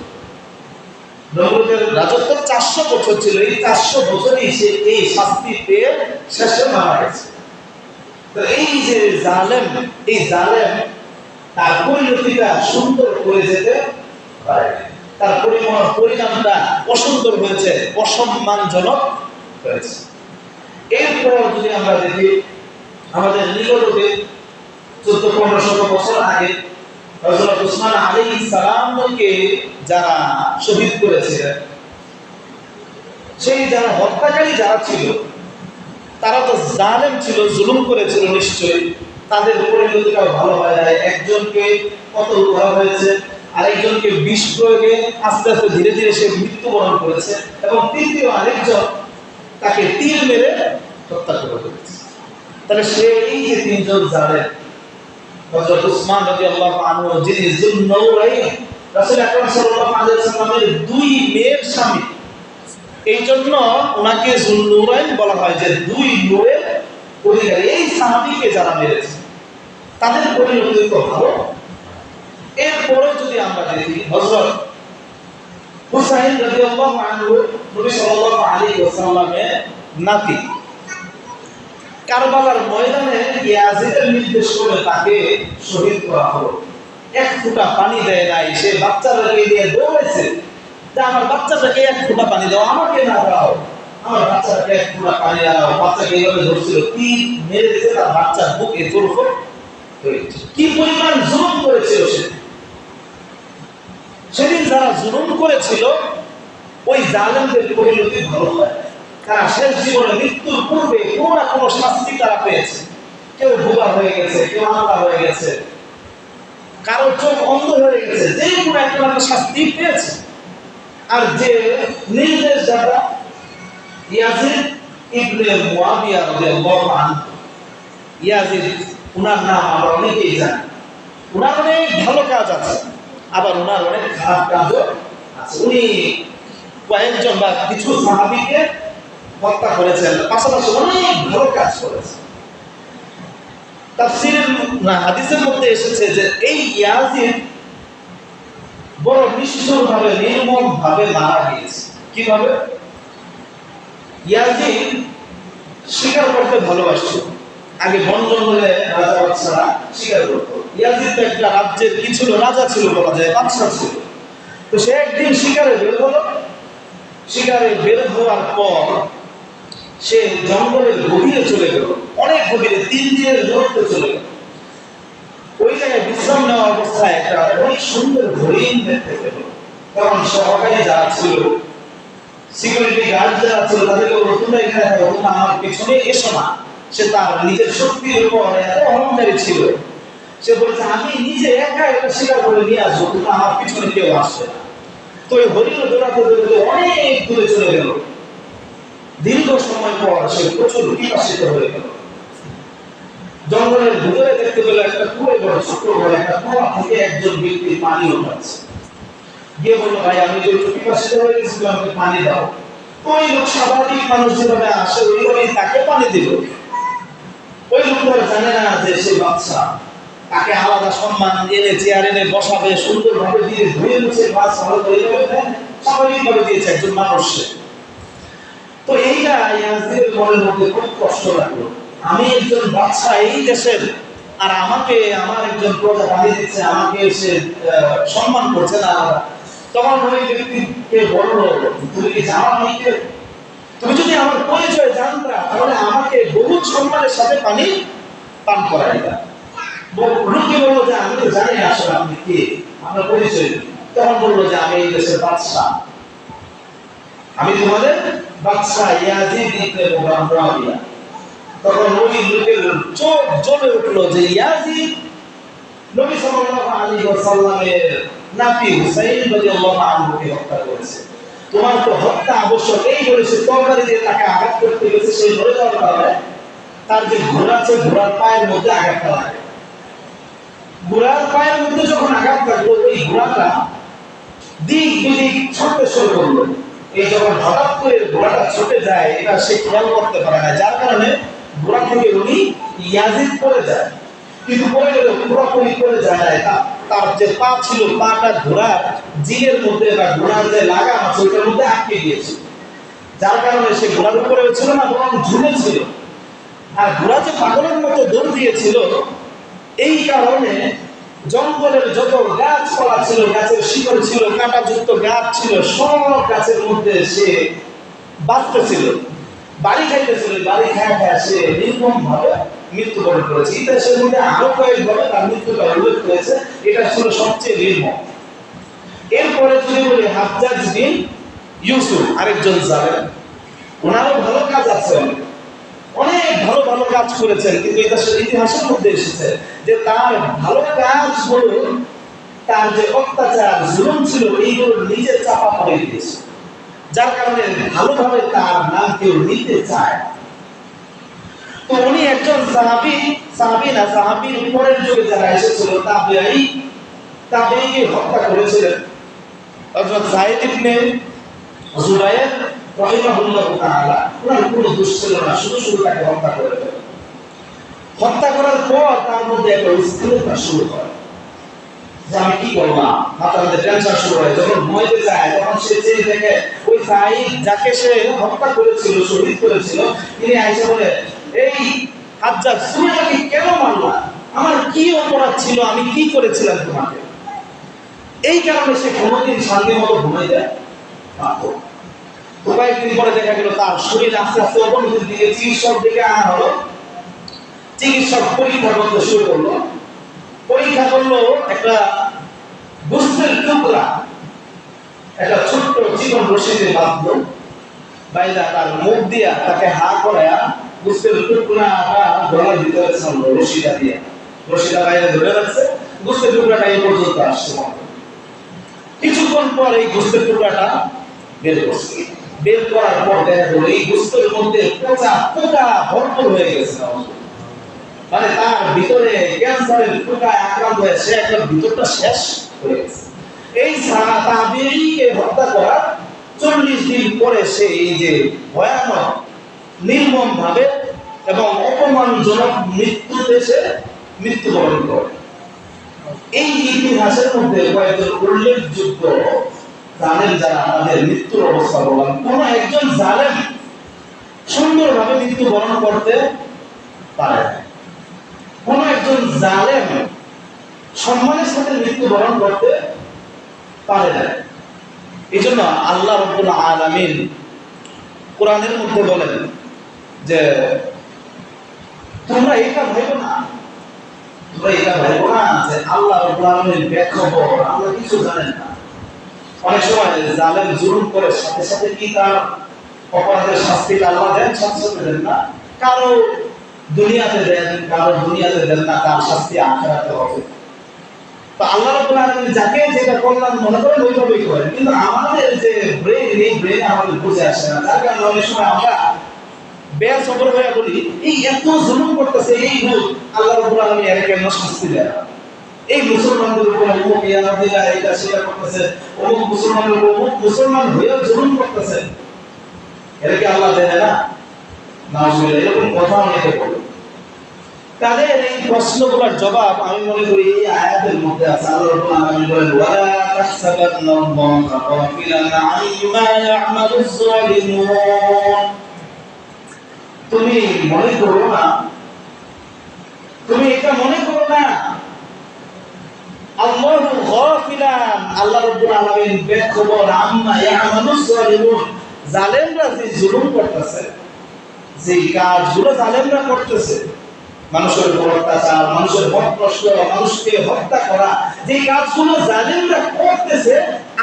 নমরুদের রাজত্ব 400 বছর ছিল। এই 400 বছরই সে এই শাস্তি পেয়ে শেষে মারা গেছে। তো এই যে জালেম, এই জালেম তার পরিণতিটা সুন্দর করে যেতে পারে, তার পরিণামটা অসুন্দর হয়েছে, অসম্মানজনক হয়েছে। এরপর যদি আমরা দেখি আমাদের নিকটে 1400-1500 বছর আগে হযরত উসমান আলাইহিস সালামকে যারা শহীদ করেছিলেন, সেই যারা হত্যাকারী যারা ছিল তারা তো জালেম ছিল, জুলুম করেছিল নিশ্চয়ই। তাদের পরিণতিটাও ভালো হয় নাই। একজনকে কতল করা হয়েছে, আরেকজনকে বিষ প্রয়োগে আস্তে আস্তে ধীরে ধীরে সে মৃত্যুবরণ করেছে, এবং তৃতীয় আরেকজন তাকে তীর মেরে হত্যা করে ফেলেছে। তাহলে সে এই যে তিনজন জালেম, হযরত উসমান রাদিয়াল্লাহু আনহু যিনি যুন-নূরাইন, রাসূল আকরাম সাল্লাল্লাহু আলাইহি ওয়াসাল্লামের দুই মেয়ের স্বামী, এই জন্য ওনাকে যুন-নূরাইন বলা হয়, যে দুই নূরের অধিকারী। এই সাহাবীকে যারা মেরেছে তাদের পরিণতি তো ভালো। এরপরে যদি আমরা দেখি হযরত হুসাইন রাদিয়াল্লাহু আনহু, নবী সাল্লাল্লাহু আলাইহি ওয়াসাল্লামের নাতি, কারবালার ময়দানে ইয়াজিদের নির্দেশ করে তাকে শহীদ করা হলো। এক ফোঁটা পানি দেয় নাই, সে বাচ্চাটাকে নিয়ে দৌড়েছে যে আমার বাচ্চাটাকে এক ফোঁটা পানি দাও, আমাকে না দাও, আমার বাচ্চাটাকে এক ফোঁটা পানি দাও। বাচ্চাকে এইভাবে ধরছিল, তীর মেরে দিয়েছে তার বাচ্চার বুকে জোরফোর হয়েছে। কি পরিমাণ জুলুম করেছিল সেদিন যারা জুলুম করেছিল ওই জালেমদের পরিণতি ভালো হয়। তারা শেষ জীবনে মৃত্যুর পূর্বে কোনো না কোনো শাস্তি তারা পেয়েছে। কেউ বোবা হয়ে গেছে, কেউ আলাদা হয়ে গেছে, কারো চোখ অন্ধ হয়ে গেছে, যে কোনো একটা শাস্তি পেয়েছে। আর যে নির্দেশদাতা ইয়াজিদ ইবনে মুয়াবিয়া রাদিয়াল্লাহু আনহু, ইয়াজিদ উনার নাম আমরা অনেকেই জানি। উনার অনেক ভালো কাজ আছে, আবার উনার অনেক খারাপ কাজও আছে। উনি কয়েকজন বা কিছু সাহাবীকে হত্যা করেছেন, পাশাপাশি অনেক ভালো কাজ করেছেন। তাফসীরের হাদিসের মধ্যে এসেছে যে এই ইয়াজিদ বড় নিষ্ঠুরভাবে, নির্মমভাবে মারা গিয়েছে। কিভাবে? ইয়াজিদ শিকার করতে ভালোবাসত। আগে বন জঙ্গলে রাজা বাদশারা শিকার করত। ইয়াজিদ তো একটা রাজ্যের কি ছিল, রাজা ছিল বলা যায়, বাদশা ছিল। তো সে একদিন শিকারে বের হলো। শিকারে বের হওয়ার পর সে জঙ্গলের গভীরে চলে গেল, অনেক গভীরে, 3 দিনের দূরত্বে চলে গেল। ওই জায়গায় বিশ্রাম নেওয়া অবস্থায় একটা অনেক সুন্দর হরিণ দেখতে পেল। তখন সহকারী যারা ছিল, সিকিউরিটি গার্ড যারা ছিল, তাদেরকে বলল তোমরা এখানে থাকো, তোমরা আমার পেছনে এসো না। সে তার নিজের শক্তির উপর এত অহংকারী ছিল, সে বলেছে আমি নিজে একা এটা স্বীকার করে নিয়ে আসবো, তোমরা আমার পিছনে কেউ আসবে না। তো এই হরিণ দৌড়াতে দৌড়াতে অনেক দূরে চলে গেল। দীর্ঘ সময় পর সে প্রচুর পিপাসিত হয়ে গেল। জঙ্গলের ভিতরে দেখতে পেল একটা কুয়ো, বড় ছোট্ট বড় একটা কুয়া থেকে একজন ব্যক্তি পানি উঠাচ্ছে। গিয়ে বললো ভাই আমি তো একটু পিপাসিত হয়ে গেছি, আমাকে পানি দাও। ওই লোক স্বাভাবিক মানুষ যেভাবে আসে ওইভাবেই তাকে পানি দিল। ওই লোকটা জানে না যে সে বাচ্চা, তাকে আলাদা সম্মান এনে চেয়ার এনে বসাবে, সুন্দরভাবে দিয়ে ধুয়ে মুছে গ্লাস ভালো করে স্বাভাবিকভাবে দিয়েছে একজন মানুষকে। তো এইটা ইয়াজিদের মনের মধ্যে খুব কষ্ট লাগলো। আমি একজন বাচ্চা এই দেশের, আর আমাকে আমার একজন প্রজা পানি দিচ্ছে, আমাকে সে সম্মান করছে না। তখন ওই ব্যক্তিকে বললো তুমি কি জানো আমি কে? তুমি যদি আমার পরিচয় জানতা তাহলে আমাকে বহু সম্মানের সাথে পানি পান করাইতা। লোকে বললো যে আমি তো জানি না আসলে আপনি কে, আপনার পরিচয়। তখন বললো যে আমি এই দেশের বাদশা, আমি তোমাদের বাদশা ইয়াজিদ ইবনে মুআবিয়া। তখন ওই লোকের চোখ জ্বলে উঠলো যে ইয়াজিদ নবী সাল্লাল্লাহু আলাইহি ওয়াসাল্লামের নাতি হুসাইন রাদিয়াল্লাহু আনহুকে হত্যা করেছে। তোমার তো হত্যা আবশ্যক। এই বলেছে তরবারি দিয়ে তাকে আঘাত করতে গেছে, সেই মরে যাওয়ার কারণে তার যে ঘোড়া আছে ঘোড়ার পায়ের মধ্যে আঘাতটা লাগে। ঘোড়ার পায়ের মধ্যে যখন আঘাত লাগলো ওই ঘোড়াটা দিক বিদিক ছুটতে শুরু করলো। এই যখন হঠাৎ করে ঘোড়াটা ছুটে যায় এটা সে খেয়াল করতে পারে না, যার কারণে ঘোড়া থেকে উনি ইয়াজিদ পড়ে যায়। কিন্তু পড়ে গেল পুরোপুরি পড়ে যায় না, তার যে পা ছিল পাটা ঘোড়ার জিনের মধ্যে বা ঘোড়ার যে লাগাম আছে ওটার মধ্যে আটকে গিয়েছে, যার কারণে সে ঘোড়ার উপরে ছিল না, বরং ঝুলেছিল। আর ঘোড়া যে পাগলের মতো দৌড় দিয়েছিল, এই কারণে জঙ্গলের যত গাছপালা ছিল, গাছের শিকড় ছিল, কাঁটাযুক্ত গাছ ছিল, সব গাছের মধ্যে সে বাঁচতেছিল, বাড়ি খাইতেছিল। বাড়ি খায় খায় সে নির্মম ভাবে মৃত্যুবরণ করেছে। ইতিহাসের মধ্যে আরো কয়েকভাবে তার মৃত্যুটা উল্লেখ হয়েছে, এটা ছিল সবচেয়ে নির্মম। এরপরে যদি বলি হাজ্জাজ বিন ইউসুফ, আরেকজন জালেম, ওনারও ভালো কাজ আছে, অনেক ভালো ভালো কাজ করেছেন, কিন্তু ইতিহাসের মধ্যে এসেছে যে তার ভালো কাজগুলো, তার যে অত্যাচার জুলুম ছিল এইগুলো নিজে চাপা পড়ে দিয়েছে, যার কারণে ভালোভাবে তার নাম কেউ নিতে চায়। তো উনি একজন সাহাবীর উপরের যুগে যারা এসেছিল তাবেঈকে হত্যা করেছিলেন। হযরত যায়েদ ইবনে জুবায়ের রাহিমাহুল্লাহ তাআলা, ওনার কোনো দোষ ছিল না, শুধু তাকে হত্যা করে দেন। হত্যা করার পর তার মধ্যে একটা স্থিরতা শুরু হয় যে আমি কি করলাম, মাথার মধ্যে টেনশন শুরু হয়। যখন মইতে যায় তখন সে চেয়ে দেখে ওই যায়েদ যাকে সে হত্যা করেছিল, শহীদ করেছিল, তিনি আয়েশা বলে এই হাজ্জাজ তুমি আমাকে কেন মারলা, আমার কি অপরাধ ছিল, আমি কি করেছিলাম তোমাকে? এই কারণে সে কোনোদিন শান্তি মতো ঘুমাইতে পারত। কয়েকদিন পরে দেখা গেল তার শরীর আস্তে আস্তে অবনতির দিকে, চিকিৎসক দিকে আনা হলো। চিকিৎসক পরীক্ষা করতে শুরু করলো। পরীক্ষা করলো একটা গোস্তের টুকরা, একটা ছোট্ট জীবন রশিদের মাধ্যম বাইরা তার মুখ দিয়া তাকে হা করায়া গোস্তের টুকরাটা গলার ভিতরে ছাড়লো রশিটা দিয়ে। রশিটা বাইরে ধরে রাখছে, গোস্তের টুকরাটা এই পর্যন্ত আসছে। কিছুক্ষণ পর এই গোস্তের টুকরাটা বের করছে। বের করার পর দেখা গেল এই গোস্তের মধ্যে পচা পোকা ভরপুর হয়ে গেছে। মানে তার ভিতরে ক্যান্সারের পোকায় আক্রান্ত হয়ে সে একটা ভিতরটা শেষ হয়ে গেছে। এই তাবেঈকে হত্যা করার 40 দিন পরে সে এই যে ভয়ানক নির্মম ভাবে এবং অপমানজনক মৃত্যুতে সে মৃত্যুবরণ করে। এই ইতিহাসের মধ্যে কয়েকজন উল্লেখযোগ্য জালেম যারা তাদের মৃত্যুর অবস্থা বললাম, কোন একজন জালেম সুন্দরভাবে মৃত্যুবরণ করতে পারে না, কোন একজন জালেম সম্মানের সাথে মৃত্যুবরণ করতে পারে না। এই জন্য আল্লাহ রাব্বুল আলামিন কোরআনের মধ্যে বলেন যে তোমরা এটা ভেবো না, যে আল্লাহ রাব্বুল আলামিন বেখবর, আল্লাহ কিছু জানেন না। অনেক সময় জালেম জুলুম করে সাথে সাথে কি তার অপরাধের শাস্তি আল্লাহ দেন? সাথে সাথে দেন না। কারো দুনিয়াতে দেন, কারো দুনিয়াতে দেন না, তার শাস্তি আখিরাতে হবে। তো আল্লাহ রাব্বুল আলামিন যাকে যেটা কল্যাণ মনে করেন ওইভাবেই করেন। কিন্তু আমাদের যে ব্রেন, এই ব্রেনে আমাদের বুঝে আসে না, যার কারণে অনেক সময় আমরা বেসবর হয়ে বলি এই এত জুলুম করতেছে এই ভুল, আল্লাহ রাব্বুল আলামিন এর কেন শাস্তি দেয় না? এই মুসলমানদের উপর অমুক ইয়াহুদিরা এটা সেটা করতেছে, অমুক মুসলমানের উপর অমুক মুসলমান হয়েও জুলুম করতেছে, এটাকে আল্লাহ দেয় না? নাউজুবিল্লাহ, এরকম কথা অনেকে বলে। তাদের এই প্রশ্নগুলোর জবাব আমি মনে করি এই আয়াতের মধ্যে আছে। আল্লাহ রাব্বুল আলামিন বলেন ওয়ালা তাহসাবান্নাল্লাহা গাফিলান আম্মা ইয়া'মালুজ যালিমুন। তুমি মনে করো না, তুমি এটা মনে করো না আল্লাহু গাফিলান, আল্লাহ রাব্বুল আলামিন বেখবর আম্মা ইয়া'মালুজ যালিমুন, জালেমরা যে জুলুম করতেছে, যে কাজগুলো জালেমরা করতেছে, মানুষের উপর অত্যাচার, মানুষের হক নষ্ট, মানুষকে হত্যা করা, যে কাজগুলো জালেমরা করতেছে,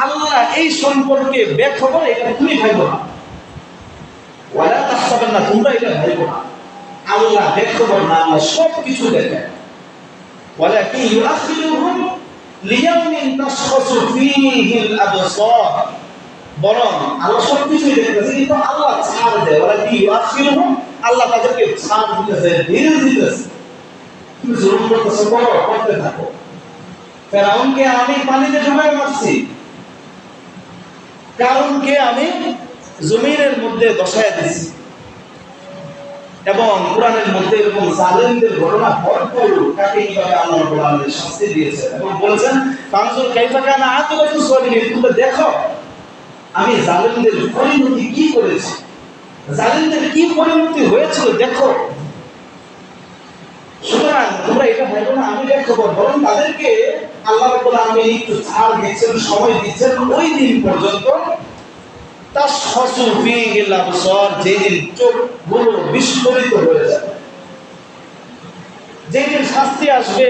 আল্লাহ এই সম্পর্কে বেখবর, এটা তুমি ভাইবো না। ওয়ালা তাহসাবান্না, তোমরা এটা ভাইবো না আল্লাহ বেখবর না, আল্লাহ সব কিছু দেখেন। ওয়ালাকিন ইউআখিরুহুম লিয়াউমিন তাশখাসু ফীহিল আবসার, বরং আল্লাহ সব কিছুই দেখতেছে, কিন্তু আল্লাহ ছাড় দেয়। ওয়ালাকিন ইউআখিরুহুম, আল্লাহ তাদেরকে ছাড় দিতেছে, ধীরে দিতেছে। তুমি জুলুম করতেছো, করতে থাকো। ফেরাউনকে আমি পানিতে ডুবাই মারছি, কারণকে আমি জমিনের মধ্যে দশায় দিছি। এবং কোরআনের মধ্যে এরকম জালেমদের ঘটনা ভরপুর, তাকে কিভাবে আল্লাহ রাব্বুল আলামিন শাস্তি দিয়েছেন এবং বলেছেন ফানজুর কাইফা কানা আকিবাতুস সালিমিন, তুমি দেখো আমি জালেমদের পরিণতি কি করেছি, জালেমদের কি পরিণতি হয়েছিল দেখো। সুতরাং তোমরা এটা ভাবো না আমি দেখো, বরং তাদেরকে আল্লাহ রাব্বুল আলামিন একটু ছাড় দিচ্ছেন, সময় দিচ্ছেন ওই দিন পর্যন্ত। তাশখাসু ফীহিল আবসার, যেদিন চোখগুলো বিস্ফোরিত হয়ে যাবে, যেদিন শাস্তি আসবে,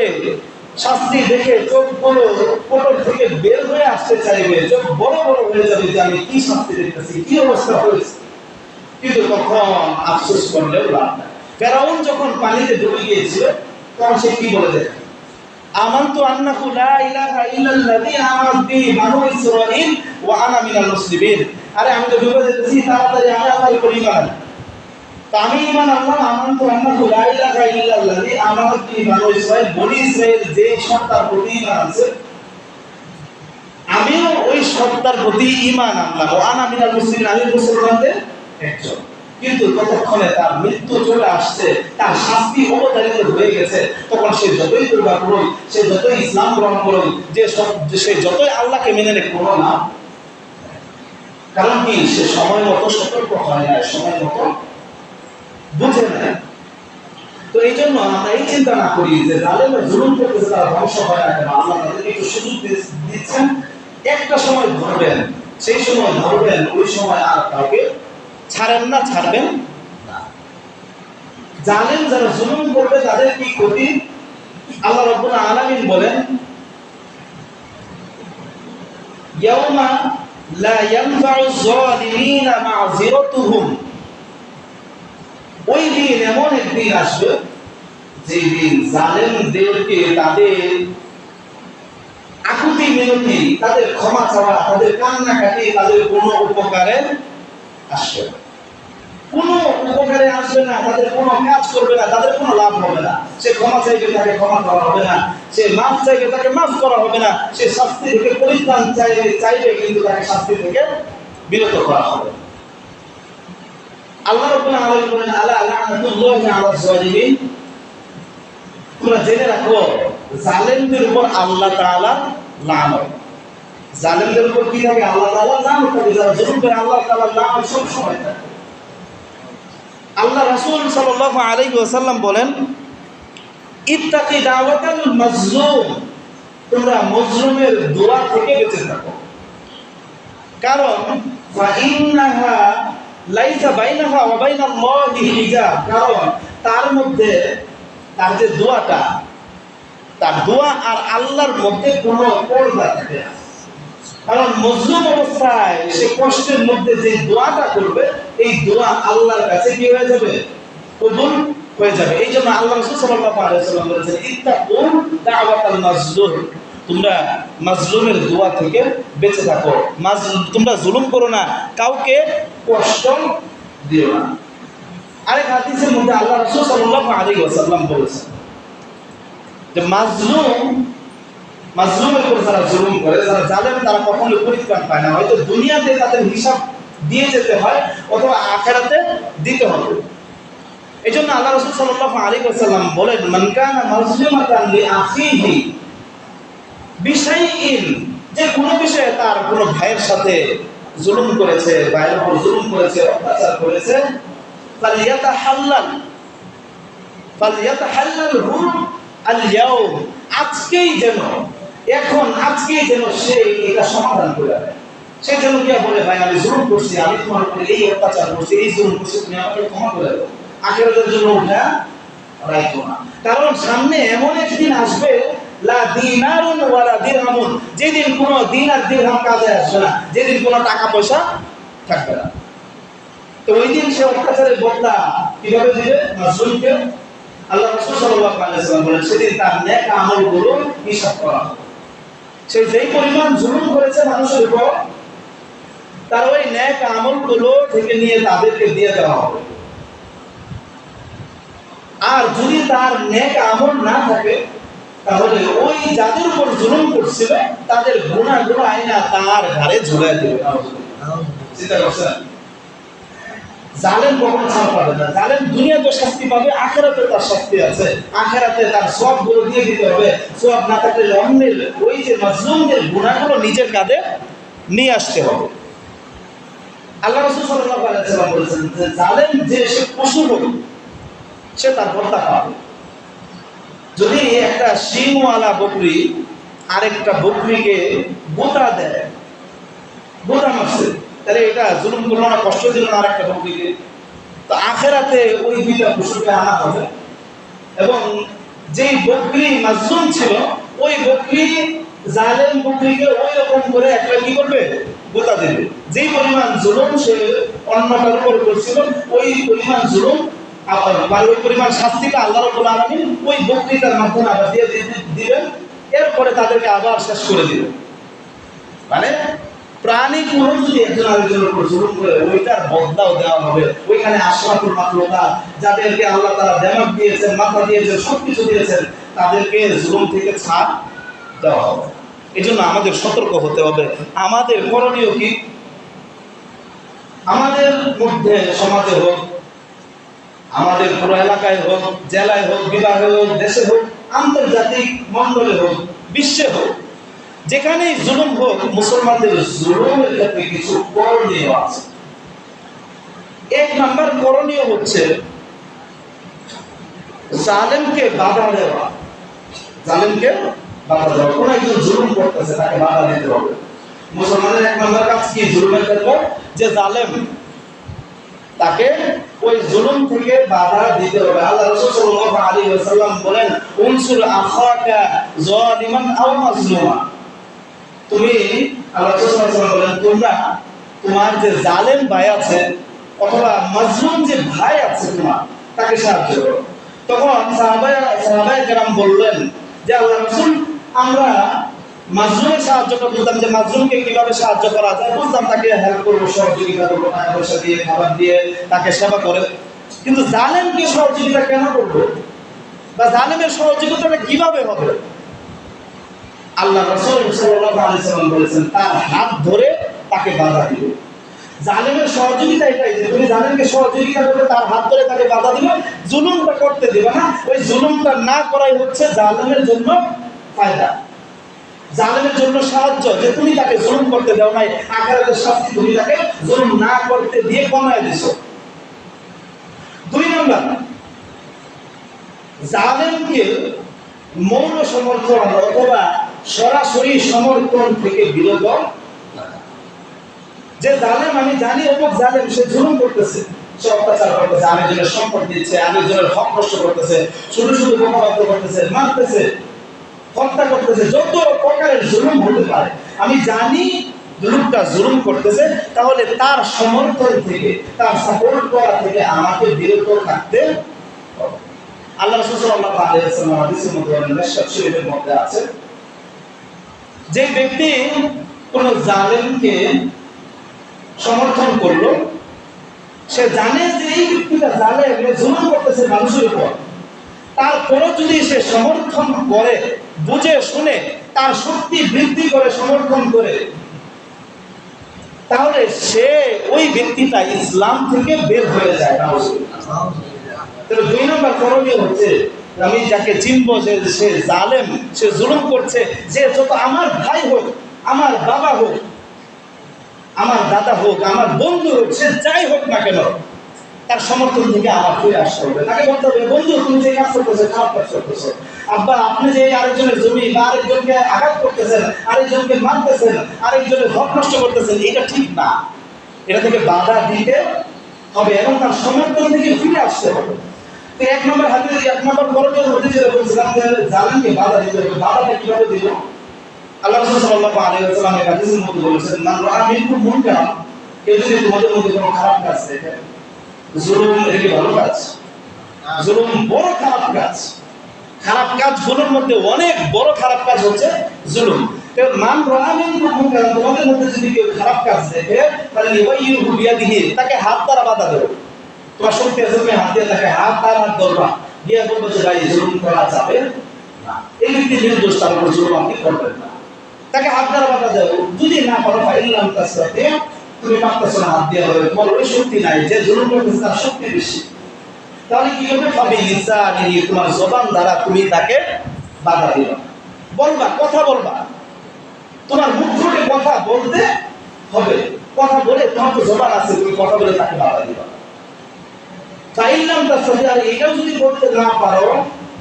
শাস্তি দেখে চোখগুলো কোটর থেকে বের হয়ে আসতে চাইবে, চোখ বড় বড় হয়ে যাবে যে আমি কি শাস্তি দেখতেছি, কি অবস্থা হয়েছে। কিন্তু তখন আফসোস করলেও লাভ নাই। ফেরাউন যখন পানিতে ডুবে গিয়েছিল তখন সে কি বলে দেয়? আমানতু আন্নাহু লা ইলাহা ইল্লাল্লাযী আমানাত বিহি বানু ইসরাঈল ওয়া আনা মিনাল মুসলিমিন। আরে আমি তো ডুবে যেতেছি, তাড়াতাড়ি আমি আল্লাহর উপর ঈমান আনি। তো আমি ঈমান আনলাম, আমানতু আন্নাহু লা ইলাহা ইল্লাল্লাযী আমানাত বিহি বানু ইসরাঈল, বনি ইসরাঈল যে সত্তার প্রতি ঈমান আছে আমিও ওই সত্তার প্রতি ঈমান আনলাম। ওয়া আনা মিনাল মুসলিমিন, আমি মুসলমানদের একজন। কিন্তু ততক্ষণে তার মৃত্যু চলে আসছে, তার শাস্তি অবধারিত হয়ে গেছে। তখন সে যতই তওবা করুক, সে যতই ইসলাম গ্রহণ করুক, সে যতই আল্লাহকে মেনে নেয়, কোনো না। কারণ কি? সে সময় মতো সতর্ক হয় না, সময় মতো বুঝে নেয়। তো এই জন্য আমরা এই চিন্তা না করি যে জালেমরা জুলুম করতেছে, তারা ধ্বংস হয় না কেন, আল্লাহ তাদেরকে একটু সুযোগ দিচ্ছেন, একটা সময় ধরবেন, সেই সময় ধরবেন, ওই সময় আর কাউকে ছাড়েন না, ছাড়বেন না। জালেম যারা জুলুম করবে তাদের কি ক্ষতি? আল্লাহ রাব্বুল আলামিন বলেন ইয়াউমা লা ইয়ানফা'ু যালিমিনা মা'যিরাতুহুম, ওই দিন এমন একদিন আসবে যে দিন জালেমদেরকে তাদের আকুতি মিনতি, তাদের ক্ষমা চাওয়া, তাদের কান্নাকাটি, তাদের কোনো উপকারে আসবে না, কোনো উপকারে আসবে না, তাদের কোনো কাজ করবে না, তাদের কোনো লাভ হবে না। সে ক্ষমা চাইবে, তাকে ক্ষমা করা হবে না, সে মাফ চাইবে, তাকে মাফ করা হবে না, সে শাস্তি থেকে পরিত্রাণ চাইবে কিন্তু তাকে শাস্তি থেকে বিরত করা হবে। আল্লাহ রাব্বুল আলামিন বলেন আলা লা'নাতুল্লাহি আলাল যালিমিন, তোমরা জেনে রাখো জালেমদের উপর আল্লাহ তাআলা লানত। জালেমদের উপর কি থাকে? আল্লাহ তাআলা লানত থাকে। যারা জুলুম করে আল্লাহ তাআলা লানত সব সময় থাকে। আল্লাহ রাসূল সাল্লাল্লাহু আলাইহি ওয়াসাল্লাম বলেন ইত্তাকি দাওয়াতাল মাজলুম, তোমরা মজলুমের দোয়া থেকে বেঁচে থাকো। কারণ ফা ইন্নাহা লাইসা বাইনাহা ওয়া বাইনাল্লাহি হিজাব, কারণ তার মধ্যে, তার যে দোয়াটা, তার দোয়া আর আল্লাহর মধ্যে কোনো পর্দা থাকে না। কারণ মজলুম অবস্থায় সে কষ্টের মধ্যে যে দোয়াটা করবে, এই দোয়া আল্লাহর কাছে কি হয়ে যাবে? কবুল হয়ে যাবে। এই জন্য আল্লাহ রাসূল সাল্লাল্লাহু আলাইহি ওয়াসাল্লাম বলেছেন, ইত্তাকু দাওয়াতাল মাজলুম, তোমরা মাজলুমের দোয়া থেকে বেঁচে থাকো, তোমরা জুলুম করো না, কাউকে কষ্ট দিও না। আরেক হাদিসের মধ্যে আল্লাহ রাসূল সাল্লাল্লাহু আলাইহি ওয়াসাল্লাম বলেছেন যে মাজলুমের উপর যারা জুলুম করে, যারা জালেম, তারা কখনো পরিত্রাণ পায় না। হয়তো দুনিয়াতে তাদের হিসাব দিয়ে যেতে হয় অথবা আখিরাতে দিতে হবে। এই জন্য আল্লাহ রাসূল সাল্লাল্লাহু আলাইহি ওয়াসাল্লাম বলেন, মান কানা মাজলুমাতান লিআখিহি বিশাইইন, যে কোনো বিষয়ে তার কোনো ভাইয়ের সাথে জুলুম করেছে, ভাইয়ের উপর জুলুম করেছে, অত্যাচার করেছে, ফালইয়াতাহাল্লালহু আল-ইয়াওম, আজকেই যেন সে এটা সমাধান করে দেয়। সে যেন কি বলে, ভাই আমি জুলুম করছি, আমি তোমার উপরে এই অত্যাচার করছি, এই জুলুম করছি, তুমি আমাকে ক্ষমা করে দাও, আখিরাতের জন্য ওটা রাখো না। কারণ সামনে এমন একদিন আসবে, লা দিনারুন ওয়ালা দিরহামুন, যেদিন কোনো দিনার দিরহাম কাজে আসবে না, যেদিন কোনো টাকা পয়সা থাকবে না। তো ওই দিন সে অত্যাচারের বদলা কিভাবে দিবে? মাজলুমকে। আল্লাহ রাসূল সাল্লাল্লাহু আলাইহি ওয়াসাল্লাম বলেন, সেদিন তার নেক আমলগুলো হিসাব করা হবে। সে যেই পরিমাণ জুলুম করেছে মানুষের উপর, তার ওই নেক আমলগুলো থেকে নিয়ে তাদেরকে দিয়ে দেওয়া হবে। আর যদি তার নেক আমল না থাকে, তাহলে ওই যাদের উপর জুলুম করছিল তাদের গুনাহগুলো আইনা তার ঘাড়ে ঝুলিয়ে দেবে। চিন্তা করছেন? জালেম কখনো ছাড় পাবে না। জালেম দুনিয়াতে শাস্তি পাবে, আখিরাতে তার শাস্তি আছে। আখিরাতে তার সবগুলো দিয়ে দিতে হবে। সব না থাকলে অন্যের ওই যে মাজলুমদের গুনাহগুলো নিজের কাঁধে নিয়ে আসতে হবে। আল্লাহ রাসূল সাল্লাল্লাহু আলাইহি ওয়াসাল্লাম বলেছেন যে জালেম যে সে পশু হোক, সে তার বদলা পাবে। যদি একটা শিংওয়ালা বকরি আরেকটা বকরিকে বোতা দেয়, বোতা মারছে, তাহলে এটা জুলুম করলো না, কষ্ট দিল না আরেকটা বকরিকে? তো আখিরাতে ওই দুইটা পশুকে আনা হবে, এবং যেই বকরি মাজলুম ছিল, ওই বকরি জালেম বকরিকে ওই রকম করে একটা কি করবে? বোতা দেবে। যেই পরিমাণ জুলুম সে অন্যটার উপর করছিল, ওই পরিমাণ জুলুম আর ওই পরিমাণ শাস্তিটা আল্লাহ রাব্বুল আলামিন ওই বক্তৃতার মাধ্যমে আবার দিয়ে দিবেন। এরপরে তাদেরকে আবার শেষ করে দিবেন। মানে প্রাণী কোনো যদি একজন আরেকজনের উপর জুলুম করে, ওইটার বদলাও দেওয়া হবে। ওইখানে আশরাফুল মাখলুকাত, যাদেরকে আল্লাহ তাআলা দেমাগ দিয়েছেন, মাথা দিয়েছেন, সবকিছু দিয়েছেন, তাদেরকে জুলুম থেকে ছাড় দেওয়া হবে। এই জন্য আমাদের সতর্ক হতে হবে। আমাদের করণীয় কি? আমাদের মধ্যে, সমাজে হোক, আমাদের পুরো এলাকায় হোক, জেলায় হোক, বিভাগে হোক, দেশে হোক, আন্তর্জাতিক মণ্ডলে হোক, বিশ্বে হোক, যেখানেই জুলুম হোক, মুসলমানদের জুলুমের ক্ষেত্রে কিছু করণীয় আছে। এক নাম্বার করণীয় হচ্ছে জালেমকে বাধা দেওয়া। জালেমকে বাধা দেওয়া। কোন একজন জুলুম করতেছে, তাকে বাধা দিতে হবে। মুসলমানের এক নাম্বার কাজ কি জুলুমের ক্ষেত্রে? যে জালেম, তাকে ওই জুলুম থেকে বাধা দিতে হবে। আল্লাহ রাসূল সাল্লাল্লাহু আলাইহি ওয়াসাল্লাম বলেন, উনসুর আখাকা যালিমান আও মাজলুমা। তুমি, আল্লাহ রাসূল সাল্লাল্লাহু আলাইহি ওয়াসাল্লাম বলেন, তোমরা তোমার যে জালেম ভাই আছে অথবা মাজলুম যে ভাই আছে তোমার, তাকে সাহায্য করো। তখন সাহাবায়ে কেরাম বললেন যে আল্লাহ রাসূল, আমরা মাজলুমের সাহায্যটা বুঝতাম, যে মাজলুমকে কিভাবে সাহায্য করা যায় বুঝতাম, তাকে হেল্প করবো, সহযোগিতা করবো, টাকা পয়সা দিয়ে, খাবার দিয়ে, তাকে সেবা করে। কিন্তু জালেমকে সহযোগিতা কেন করবো, বা জালেমের সহযোগিতাটা কিভাবে হবে? আল্লাহ রাসূল সাল্লাল্লাহু আলাইহি ওয়াসাল্লাম বলেছেন, তার হাত ধরে তাকে বাধা দিবে। জালেমের সহযোগিতা এটাই যে তুমি জালেমকে সহযোগিতা করে তার হাত ধরে তাকে বাধা দিবে, জুলুমটা করতে দিবে না। ওই জুলুমটা না করাই হচ্ছে জালেমের জন্য ফায়দা, জালেমের জন্য সাহায্য। যে তুমি তাকে জুলুম করতে দাও নাই, আখিরাতের শাস্তি তুমি তাকে জুলুম না করতে দিয়ে কমায় দিছো। দুই নম্বর, জালেমকে মৌন সমর্থন অথবা সরাসরি সমর্থন থেকে বিরত থাকা। যে জালেম, আমি জানি অমুক জালেম, সে জুলুম করতেছে, সে অত্যাচার করতেছে, আরেকজনের সম্পদ দিচ্ছে, আরেকজনের হক নষ্ট করতেছে, শুধু শুধু বোমাবাদ করতেছে, মারতেছে, হত্যা করতেছে, যত প্রকারের জুলুম হতে পারে, আমি জানি লোকটা জুলুম করতেছে, তাহলে তার সমর্থন থেকে, তার সাপোর্ট করা থেকে আমাকে বিরত থাকতে হবে। আল্লাহ রাসূল সাল্লাল্লাহু আলাইহি ওয়াসাল্লাম হাদিসের মধ্যে বলেন, মিশকাত শরীফের মধ্যে আছে, যে ব্যক্তি কোন জালেমকে সমর্থন করলো, সে জানে যে এই ব্যক্তিটা জালেম, জুলুম করতেছে মানুষের উপর, তারপরও যদি সে সমর্থন করে, বুঝে শুনে তার শক্তি বৃদ্ধি করে সমর্থন করে, তাহলে সে ওই ব্যক্তিটা ইসলাম থেকে বের হয়ে যায়। তাহলে 2 নম্বর করণীয় হচ্ছে, আমি যাকে চিনবো যে সে জালেম, সে জুলুম করছে, যে যত আমার ভাই হোক, আমার বাবা হোক, আমার দাদা হোক, আমার বন্ধু হোক, সে যাই হোক না কেন, তার সমর্থন থেকে আমার ফিরে আসতে হবে। তাকে বলতে হবে, বন্ধু তুমি যে কাজ করতেছো, খারাপ কাজ করতেছো। আব্বা আপনি যে আরেকজনের জমি বা আরেকজনকে আঘাত করতেছেন, আরেকজনকে মারতেছেন, আরেকজনের হক নষ্ট করতেছেন, এটা ঠিক না। এটা থেকে বাধা দিতে হবে এবং তার সমর্থন থেকে ফিরে আসতে হবে। তো 1 নম্বর হাদিস, 1 নম্বর করণীয় হচ্ছে যেটা বলছিলাম যে জালেমকে বাধা দিতে হবে। বাধাটা কিভাবে দিব? আল্লাহ রাসূল সাল্লাল্লাহু আলাইহি ওয়াসাল্লাম এই হাদিসের মধ্যে বলেছেন, মান রাআ মিনকুম মুনকারান, কেউ যদি তোমাদের মধ্যে কোনো খারাপ কাজ দেখে, জুলুম এটি ভালো কাজ, জুলুম বড় খারাপ কাজ। খারাপ কাজগুলোর মধ্যে অনেক বড় খারাপ কাজ হচ্ছে জুলুম। মান রাআ মিনকুম মুনকারান, তোমাদের মধ্যে যদি কেউ খারাপ কাজ দেখে, তাহলে ইউবাইয়িহু বিয়াদিহি, তাকে হাত দ্বারা বাধা দেবে। তোমার শক্তি আছে, তুমি হাত দিয়ে তাকে হাত ধরবা, দিয়ে বলবো যে ভাই জুলুম করা যাবে না, এই ব্যক্তি নির্দোষ, তার উপর জুলুম আপনি করবেন না, তাকে হাত দ্বারা বাধা দেবো। যদি না পারো, ফাইল্লাম তাসতাতি, তুমি পারতেছো না হাত দিয়ে হবে, তোমার ওই শক্তি নাই, যে জুলুম করতেছে তার শক্তি বেশি, তাহলে কি হবে? পাবে লিসানিহি, তোমার জবান দ্বারা তুমি তাকে বাধা দিবা, বলবা, কথা বলবা, তোমার মুখ থেকে কথা বলতে হবে, কথা বলে, তোমার তো জবান আছে, তুমি কথা বলে তাকে বাধা দিবা। ফাইল্লাম তাসতাতি, আর এটাও যদি বলতে না পারো,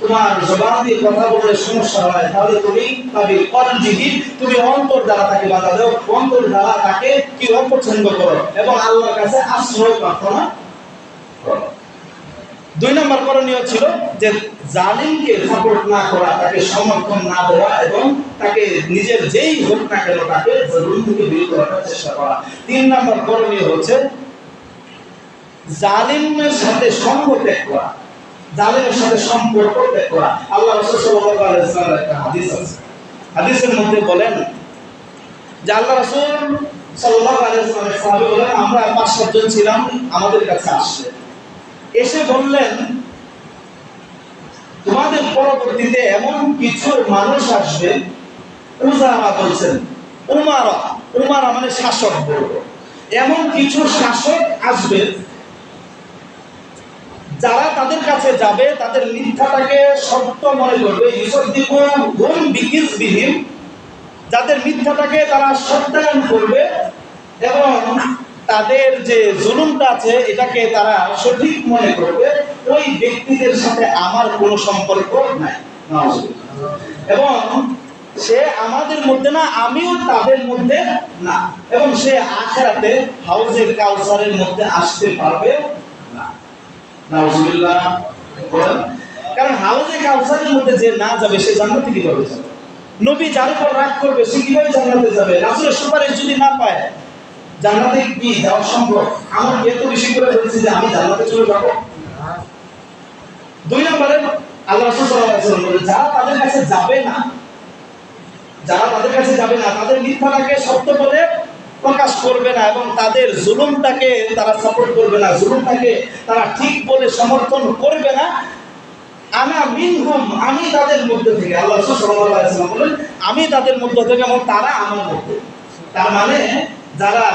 তোমার জবান দিয়ে কথা বললে সমস্যা হয়, তাহলে তুমি পাবে কলজিহি, তুমি অন্তর দ্বারা তাকে বাধা দাও, অন্তর দ্বারা তাকে কি অপছন্দ করো এবং আল্লাহর কাছে আশ্রয় প্রার্থনা করো। 2 নম্বর করণীয় ছিল যে জালিমকে সাপোর্ট না করা, তাকে সমর্থন না দেওয়া এবং তাকে নিজের যেই হোক না কেন তাকে জুলুম থেকে বিরত রাখার চেষ্টা করা। 3 নম্বর করণীয় হচ্ছে জালিমের সাথে সঙ্গ ত্যাগ করা, জালিমের সাথে সম্পর্ক ত্যাগ করা। আল্লাহ রাসূল সাল্লাল্লাহু আলাইহি ওয়াসাল্লামের একটা হাদিস আছে, হাদিসের মধ্যে বলেন যে আল্লাহ রাসূল সাল্লাল্লাহু আলাইহি ওয়াসাল্লামের সাহাবী বলেন, আমরা 5-7 জন ছিলাম, আমাদের কাছে আসলেন, এসে বললেন, তোমাদের পরবর্তীতে এমন কিছু মানুষ আসবে, উজারা বলছেন, উমারা, উমারা মানে শাসক বলবো, এমন কিছু শাসক আসবে যারা তাদের কাছে যাবে, তাদের মিথ্যাটাকে সত্য মনে করবে, ইউসাদ্দিকুহুম বিকিযবিহিম, যাদের মিথ্যাটাকে তারা সত্যায়ন করবে এবং তাদের যে জুলুমটা আছে এটাকে তারা সঠিক মনে করবে, ওই ব্যক্তিদের সাথে আমার কোনো সম্পর্ক নাই, এবং সে আমাদের মধ্যে না, আমিও তাদের মধ্যে না, এবং সে আখিরাতে হাউজে কাউসারের মধ্যে আসতে পারবে না। নাউজুবিল্লাহ। কারণ হাউজে কাউসারের মধ্যে যে না যাবে সে জান্নাতে কিভাবে যাবে? নবী যার উপর রাগ করবে সে কিভাবে জান্নাতে যাবে? রাসূলের সুপারিশ যদি না পায় জান্নাতে কি যাওয়া সম্ভব? আমার এত বেশি করে বলছি যে আমি জান্নাতে চলে যাব। 2 নম্বরে আল্লাহ রাসূল সাল্লাল্লাহু আলাইহি ওয়াসাল্লাম বলেন, যারা তাদের কাছে যাবে না, যারা তাদের কাছে যাবে না, তাদের মিথ্যাটাকে সত্য বলে প্রকাশ করবে না এবং তাদের জুলুমটাকে তারা সাপোর্ট করবে না, জুলুমটাকে তারা ঠিক বলে সমর্থন করবে না, আনা মিনহুম, আমি তাদের মধ্যে থেকে, আল্লাহ রাসূল সাল্লাল্লাহু আলাইহি ওয়াসাল্লাম বলেন, আমি তাদের মধ্যে থেকে এবং তারা আমার মধ্যে। তার মানে যারা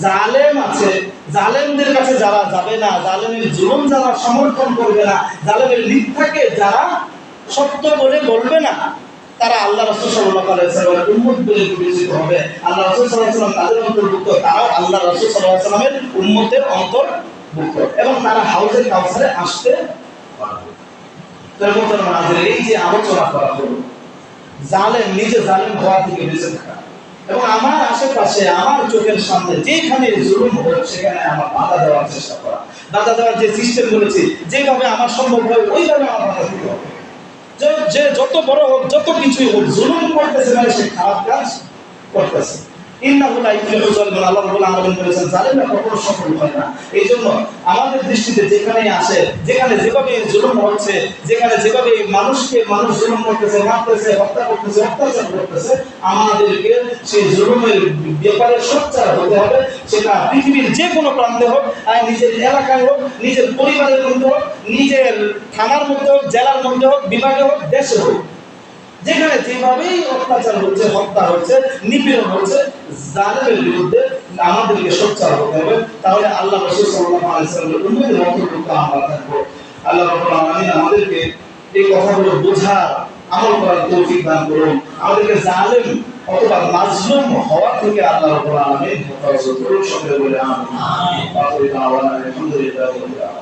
জালেম আছে, জালেমদের কাছে যারা যাবে না, জালেমের জুলুম যারা সমর্থন করবে না, জালেমের মিথ্যাকে যারা সত্য বলে বলবে না, তারা আল্লাহ রাসূল সাল্লাল্লাহু আলাইহি ওয়াসাল্লামের উম্মত বলে বিবেচিত হবে। আল্লাহ রাসূল সাল্লাল্লাহু আলাইহি ওয়াসাল্লাম তাদের অন্তর্ভুক্ত, তারাও আল্লাহ রাসূল সাল্লাল্লাহু আলাইহি ওয়াসাল্লামের উম্মতের অন্তর্ভুক্ত এবং তারা হাউজে কাউসারে আসতে পারবে। তার মধ্যে আমাদের এই যে আলোচনা করা হলো, জালেম নিজে জালেম হওয়া থেকে বেঁচে থাকা এবং আমার আশেপাশে আমার চোখের সামনে যেখানে জুলুম হয় সেখানে আমার বাধা দেওয়ার চেষ্টা করা, বাধা দেওয়ার যে সিস্টেম বলেছি যেভাবে আমার সম্ভব হয় ওইভাবে আমার বাধা দিতে হবে। যে যত বড় হোক, যত কিছুই হোক, জুলুম করতেছে মানে সে খারাপ কাজ করতেছে। ইন্নাহু লা ইফলিহুল জালিমুন, আল্লাহ রাব্বুল আলামিন বলেছেন জালিমরা কখনো সফল হয় না। এইজন্য আমাদের দৃষ্টিতে যেখানেই আসে, যেখানে যেভাবে জুলুম হচ্ছে, যেখানে যেভাবে মানুষকে মানুষ জুলুম করতেছে, মারতেছে, হত্যা করতেছে, অত্যাচার করতেছে, আমাদেরকে সেই জুলুমের ব্যাপারে সোচ্চার হতে হবে। সেটা পৃথিবীর যে কোনো প্রান্তে হোক, নিজের এলাকায় হোক, নিজের পরিবারের মধ্যে হোক, নিজের থানার মধ্যে হোক, জেলার মধ্যে হোক, বিভাগে হোক, দেশে হোক, যেখানে যেভাবেই অত্যাচার হচ্ছে, হত্যা হচ্ছে, নিপীড়ন হচ্ছে, জালেমের বিরুদ্ধে আমাদেরকে সোচ্চার হতে হবে। তাহলে আল্লাহ রাসূল সাল্লাল্লাহু আলাইহি ওয়াসাল্লামের উম্মতের অন্তর্ভুক্ত আমরা থাকবো। আল্লাহ রাব্বুল আলামিন আমাদেরকে এই কথাগুলো বোঝার, আমল করার তৌফিক দান করুন। আমাদেরকে জালেম অথবা মাজলুম হওয়া থেকে আল্লাহ রাব্বুল আলামিন হেফাজত করুন। সকলে বলে আমিন। আমিন। আলহামদুলিল্লাহ।